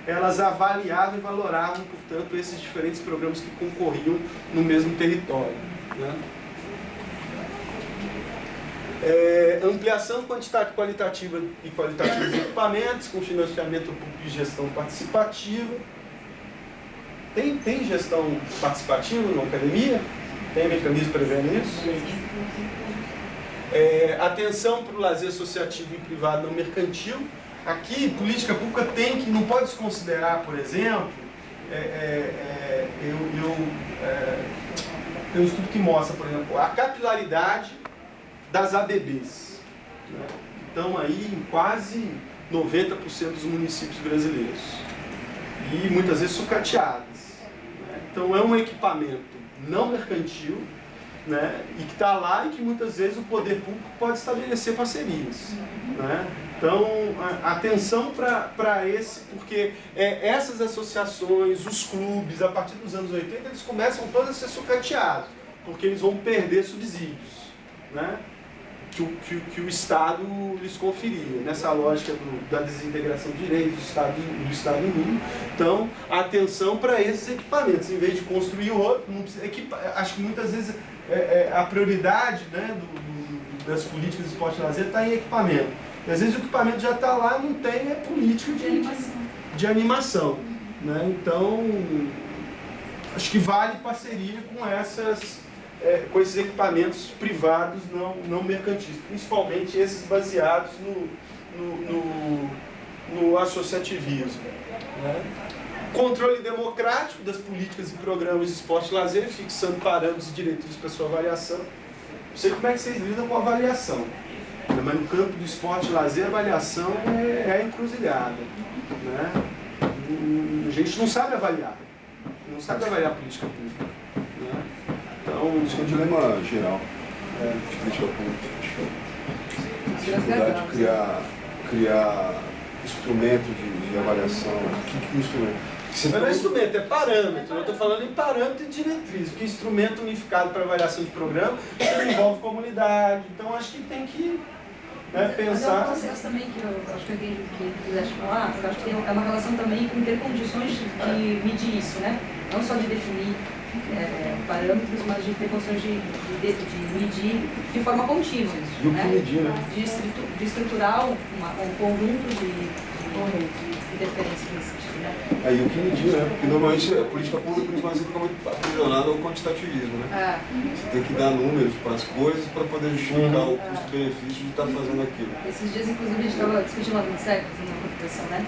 elas avaliavam e valoravam, portanto, esses diferentes programas que concorriam no mesmo território, né? Ampliação qualitativa e qualitativa dos equipamentos, com financiamento público e gestão participativa. Tem gestão participativa na academia? Tem mecanismo prevendo isso? Atenção para o lazer associativo e privado não mercantil. Aqui, política pública não pode se considerar, por exemplo, tem um estudo que mostra, por exemplo, a capilaridade das ABBs. Né? Estão aí em quase 90% dos municípios brasileiros. E muitas vezes sucateadas. Né? Então é um equipamento não mercantil, né? E que está lá e que muitas vezes o poder público pode estabelecer parcerias. Né? Então, atenção para esse, porque essas associações, os clubes, a partir dos anos 80, eles começam todos a ser sucateados, porque eles vão perder subsídios, né? que o Estado lhes conferia, nessa lógica da desintegração de direitos do Estado Único. Então, atenção para esses equipamentos, em vez de construir outro, acho que muitas vezes a prioridade, né, das políticas de esporte e lazer está em equipamento. E, às vezes o equipamento já está lá, não tem política de animação. Né? Então, acho que vale parceria com esses equipamentos privados não mercantis, principalmente esses baseados no associativismo. Né? Controle democrático das políticas e programas de esporte e lazer, fixando parâmetros e diretrizes para sua avaliação. Não sei como é que vocês lidam com a avaliação, mas no campo do esporte e lazer a avaliação é encruzilhada. Né? A gente não sabe avaliar a política pública. Né? Então, isso é um dilema geral de política pública. Dificuldade de criar instrumento de avaliação. Que instrumento? Não é instrumento, é parâmetro. Eu estou falando em parâmetro e diretriz, porque instrumento unificado para avaliação de programa envolve comunidade. Então, acho que tem que pensar... Mas é um processo também que eu acho que eu entendi o que quiseste falar, eu acho que é uma relação também com ter condições de medir isso, né? Não só de definir parâmetros, mas de ter condições de medir de forma contínua. E o que medir, né? De estruturar um conjunto de referências nesse sentido. Né? E o que medir, né? Porque normalmente a política pública fica muito aprisionada ao quantitativismo, né? Você tem que dar números para as coisas para poder justificar o custo-benefício de estar fazendo aquilo. Esses dias, inclusive, a gente estava discutindo lá no INSEP, fazendo uma competição, né?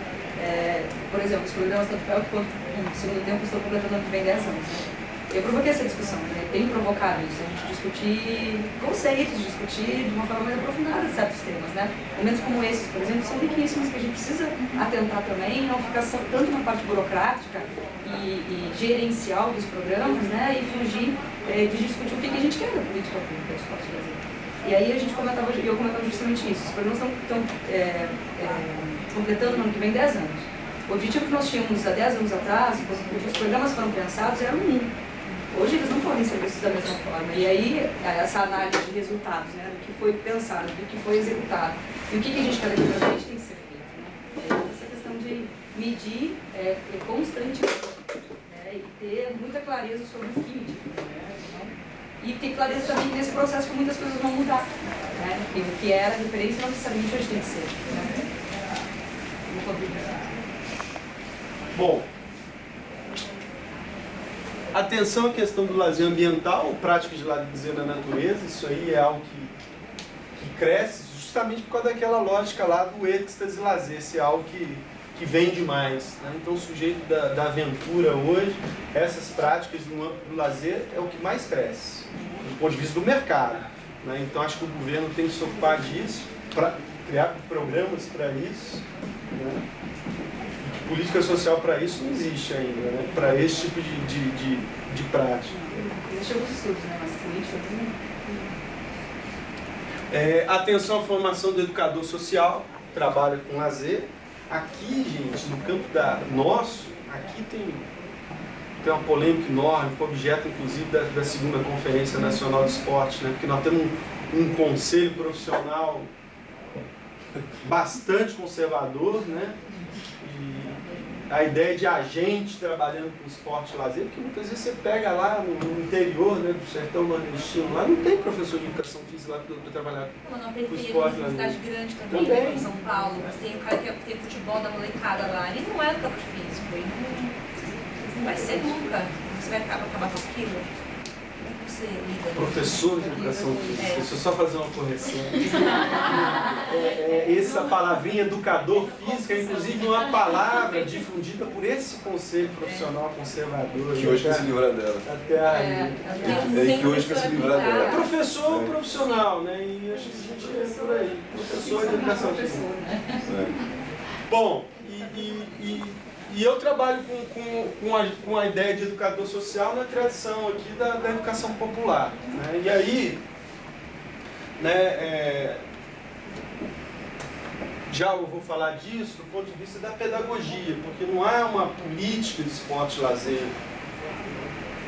Por exemplo, os programas tanto PEL quanto no segundo tempo estão completando ano que vem 10 anos. Né? Eu provoquei essa discussão, né? Tenho provocado isso, a gente discutir conceitos, discutir de uma forma mais aprofundada certos temas, né? Momentos como esses, por exemplo, são riquíssimos, que a gente precisa atentar também, não ficar tanto na parte burocrática e gerencial dos programas, né? E fugir de discutir o que a gente quer da política pública do esporte brasileiro. E aí eu comentava justamente isso, os programas estão completando no ano que vem 10 anos. O objetivo que nós tínhamos há 10 anos atrás, quando os programas foram pensados, era Hoje eles não podem ser vistos da mesma forma. E aí, essa análise de resultados, né, do que foi pensado, do que foi executado, e o que a gente quer daqui para frente tem que ser feito. Né? Essa questão de medir constantemente, né, e ter muita clareza sobre o que medir. Né? E ter clareza também que nesse processo que muitas coisas vão mudar. Né? E o que era referência não necessariamente hoje tem que ser. Né? Bom, atenção à questão do lazer ambiental, prática de lazer na natureza, isso aí é algo que cresce justamente por causa daquela lógica lá do êxtase e lazer, esse é algo que vende mais. Né? Então o sujeito da aventura hoje, essas práticas no âmbito do lazer é o que mais cresce, do ponto de vista do mercado. Né? Então acho que o governo tem que se ocupar disso, para criar programas para isso. Né? Política social para isso não existe ainda, né? Para esse tipo de prática. Existem alguns estudos, né? Mas política também. Atenção à formação do educador social, trabalha com lazer. Aqui, gente, no campo nosso, aqui tem uma polêmica enorme, foi objeto, inclusive, da segunda Conferência Nacional de Esporte, né? Porque nós temos um conselho profissional bastante conservador, né? a ideia de agente trabalhando com esporte e lazer, porque muitas vezes você pega lá no interior, né, do sertão nordestino, lá não tem professor de educação física lá para trabalhar com esporte e lazer. Uma cidade grande também, em São Paulo, mas tem um cara que tem futebol da molecada lá, ele não é do campo físico, ele não vai ser nunca, você vai acabar com aquilo. Professor de educação física, deixa eu só fazer uma correção. Essa palavrinha educador físico é inclusive uma palavra difundida por esse conselho profissional conservador. Que hoje quer se livrar dela. Até aí. Que hoje quer se livrar dela. Professor profissional, né? E acho que a gente é por aí. Professor de educação física. Bom, e eu trabalho com a ideia de educador social na tradição aqui da educação popular. Né? E aí, né, já eu vou falar disso do ponto de vista da pedagogia, porque não há uma política de esporte e lazer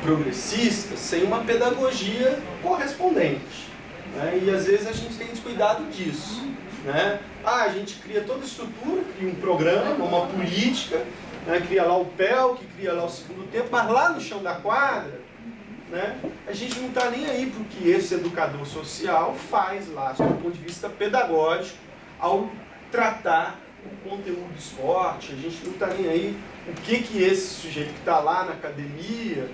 progressista sem uma pedagogia correspondente. Né? E às vezes a gente tem descuidado disso. Né? A gente cria toda a estrutura, cria um programa, uma política, né? Cria lá o PEL, que cria lá o segundo tempo, mas lá no chão da quadra, né? A gente não está nem aí para o que esse educador social faz lá, do ponto de vista pedagógico, ao tratar o conteúdo do esporte. A gente não está nem aí o que esse sujeito que está lá na academia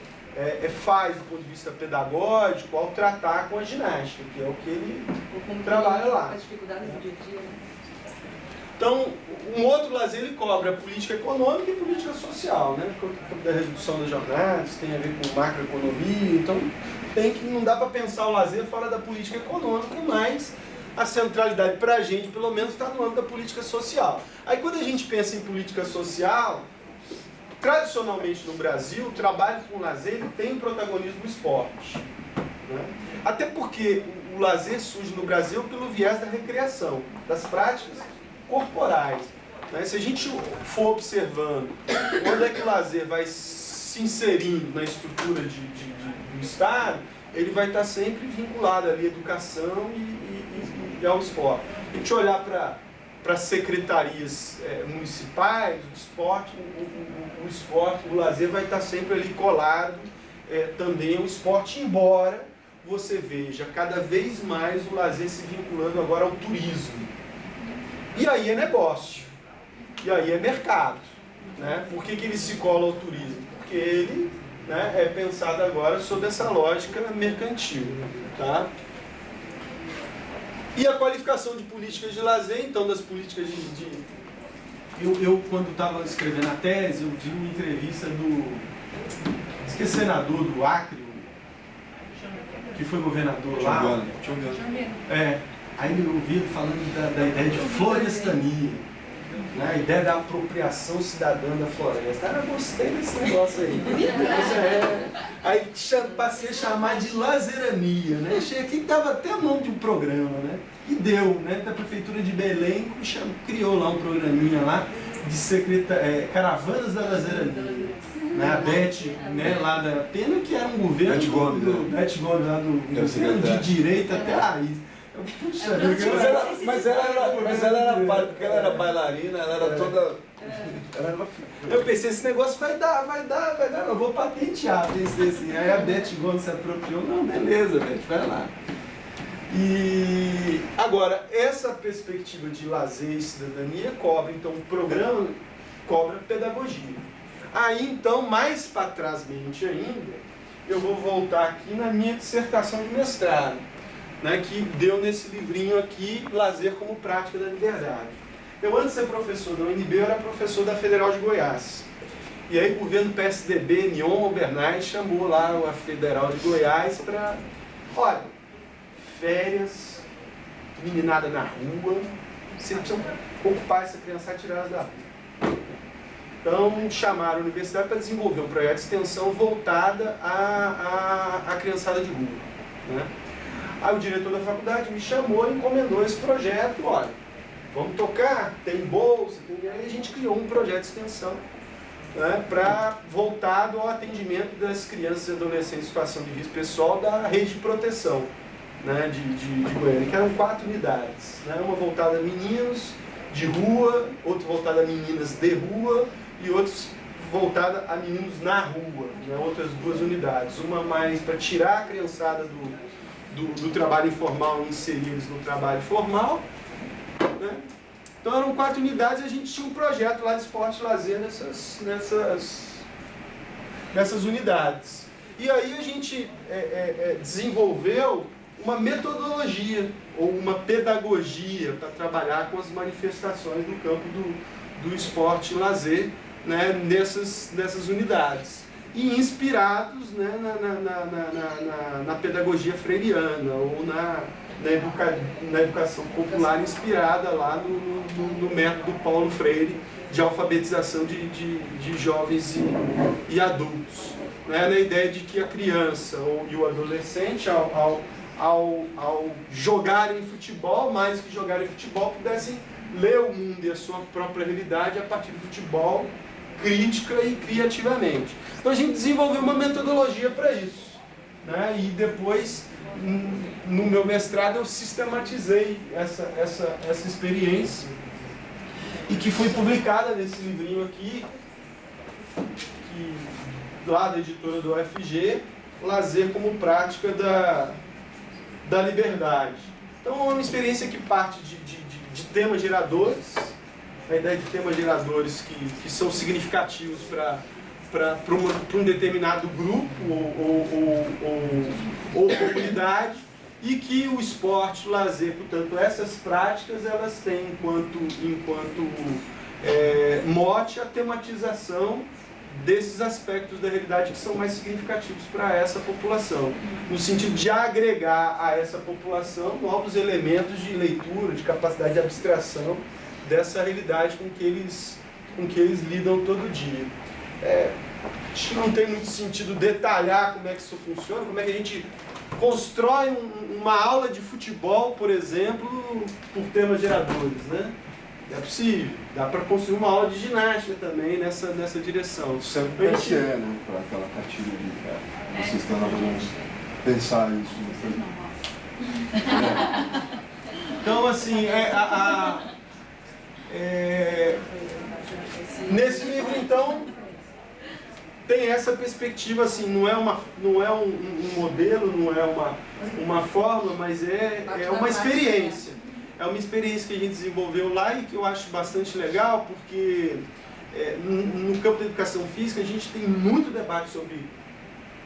faz do ponto de vista pedagógico ao tratar com a ginástica, que é o que ele trabalha lá. As dificuldades do dia a dia, né? Então, um outro lazer ele cobra a política econômica e política social, né? Da redução das jornadas, tem a ver com macroeconomia, então não dá para pensar o lazer fora da política econômica, mas a centralidade para a gente, pelo menos, está no âmbito da política social. Aí quando a gente pensa em política social, tradicionalmente no Brasil, o trabalho com o lazer ele tem o protagonismo do esporte. Né? Até porque o lazer surge no Brasil pelo viés da recreação, das práticas corporais. Né? Se a gente for observando onde é que o lazer vai se inserindo na estrutura do Estado, ele vai estar sempre vinculado ali à educação e ao esporte. A gente olhar para secretarias municipais, o lazer vai estar sempre ali colado também ao esporte, embora você veja cada vez mais o lazer se vinculando agora ao turismo. E aí é negócio, e aí é mercado. Né? Por que ele se cola ao turismo? Porque ele, né, é pensado agora sob essa lógica mercantil. Tá? E a qualificação de políticas de lazer, então, das políticas Eu quando estava escrevendo a tese, eu vi uma entrevista Diz que é senador do Acre, que foi governador lá. Aí eu ouvi ele falando da ideia de florestania, né? A ideia da apropriação cidadã da floresta. Eu gostei desse negócio aí. Aí passei a chamar de lazerania, né? Achei aqui que estava até o nome de um programa, né? E deu, né? Da Prefeitura de Belém criou lá um programinha lá de Caravanas da Lazerania. Né? A Beth, né, lá da Pena, que era um governo Beth Gomes lá do governo de direita até a raiz. Puxa, mas ela era parte, porque ela era bailarina, ela era toda. Eu pensei, esse negócio vai dar, não, eu vou patentear, pensei assim. Aí a Beth Gomes se apropriou, não, beleza, Beth, vai lá. E agora, essa perspectiva de lazer e cidadania cobra, então, o programa cobra pedagogia. Aí, então, mais para trás ainda, eu vou voltar aqui na minha dissertação de mestrado, né, que deu nesse livrinho aqui, Lazer como Prática da Liberdade. Eu, antes de ser professor da UNB, eu era professor da Federal de Goiás. E aí o governo PSDB, Nion Bernard, chamou lá a Federal de Goiás para, olha, férias, meninada na rua, vocês precisam ocupar essa criançada e tirá-las da rua. Então, chamaram a universidade para desenvolver um projeto de extensão voltada à criançada de rua. Né? Aí o diretor da faculdade me chamou e encomendou esse projeto. Olha, vamos tocar, tem bolsa, aí a gente criou um projeto de extensão, né, voltado ao atendimento das crianças e adolescentes em situação de risco pessoal da rede de proteção, né, de Goiânia, que eram 4 unidades. Né, uma voltada a meninos de rua, outra voltada a meninas de rua e outros voltada a meninos na rua, né? Outras 2 unidades. Uma mais para tirar a criançada do trabalho informal e inserir eles no trabalho formal, né? Então eram 4 unidades e a gente tinha um projeto lá de esporte e lazer nessas unidades. E aí a gente desenvolveu uma metodologia ou uma pedagogia para trabalhar com as manifestações no campo do esporte e lazer, né, nessas unidades. E inspirados, né, na pedagogia freiriana ou na educação popular inspirada lá no método Paulo Freire de alfabetização de jovens e adultos. Né, na ideia de que a criança e o adolescente, ao jogarem futebol, mais que jogarem futebol, pudessem ler o mundo e a sua própria realidade a partir do futebol, crítica e criativamente. Então a gente desenvolveu uma metodologia para isso, né? E depois, no meu mestrado, eu sistematizei essa experiência e que foi publicada nesse livrinho aqui, lá da editora do UFG, Lazer como Prática da Liberdade. Então é uma experiência que parte de temas geradores, a ideia de temas geradores que são significativos para um determinado grupo ou comunidade, e que o esporte, o lazer, portanto, essas práticas, elas têm enquanto mote a tematização desses aspectos da realidade que são mais significativos para essa população, no sentido de agregar a essa população novos elementos de leitura, de capacidade de abstração dessa realidade com que eles lidam todo dia. Acho que não tem muito sentido detalhar como é que isso funciona, como é que a gente constrói uma aula de futebol, por exemplo, por temas geradores, né? É possível. Dá para construir uma aula de ginástica também nessa direção. Serve para o PSE, né? Para aquela cartilha ali. Vocês estão vamos pensar isso. Então, assim, nesse livro, então, tem essa perspectiva, assim, não é um modelo, não é uma fórmula, mas é uma experiência. É uma experiência que a gente desenvolveu lá e que eu acho bastante legal, porque no campo da educação física a gente tem muito debate sobre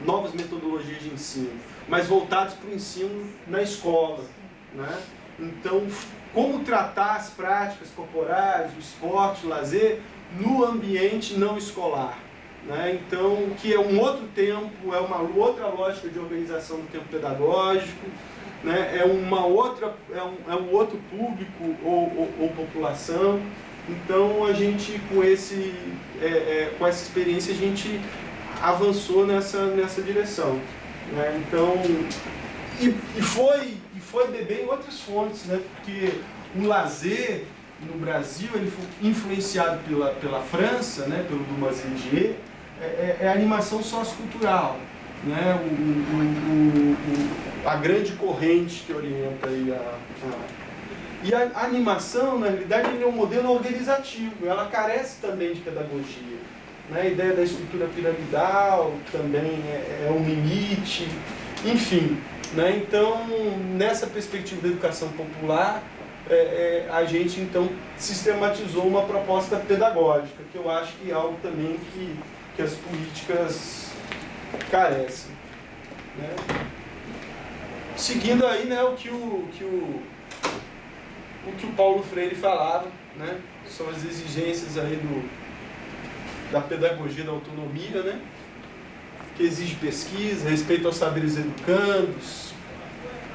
novas metodologias de ensino, mas voltados para o ensino na escola, né? Então, como tratar as práticas corporais, o esporte, o lazer, no ambiente não escolar, né? Então, que é um outro tempo, é uma outra lógica de organização do tempo pedagógico, né? É um outro público ou população. Então a gente com essa experiência a gente avançou nessa direção, né? Então e foi beber em outras fontes, né? Porque o lazer no Brasil ele foi influenciado pela França, né? Pelo Dumas Rigier, é a animação sociocultural, né? A grande corrente que orienta aí E a animação, na realidade, é um modelo organizativo, ela carece também de pedagogia, né? A ideia da estrutura piramidal também é um limite, enfim, né? Então, nessa perspectiva da educação popular, a gente então sistematizou uma proposta pedagógica, que eu acho que é algo também que as políticas carecem, né? Seguindo aí, né, o que o Paulo Freire falava, né? São as exigências aí da pedagogia da autonomia, né? Que exige pesquisa, respeito aos saberes educandos,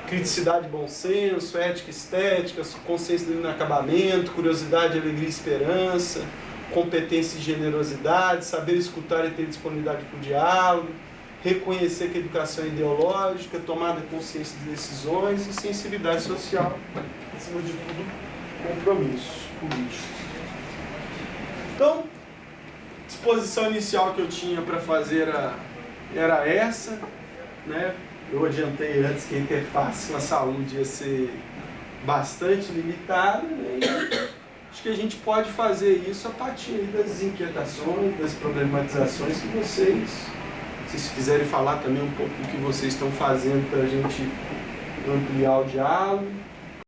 criticidade e bom senso, ética e estética, consciência do inacabamento, curiosidade, alegria e esperança, competência e generosidade, saber escutar e ter disponibilidade para o diálogo, reconhecer que a educação é ideológica, tomada de consciência de decisões e sensibilidade social, acima de tudo, compromisso político. Então, a disposição inicial que eu tinha para fazer era essa, né? Eu adiantei antes que a interface com a saúde ia ser bastante limitada, né? acho que a gente pode fazer isso a partir das inquietações, das problematizações que se quiserem falar também um pouco do que vocês estão fazendo para a gente ampliar o diálogo.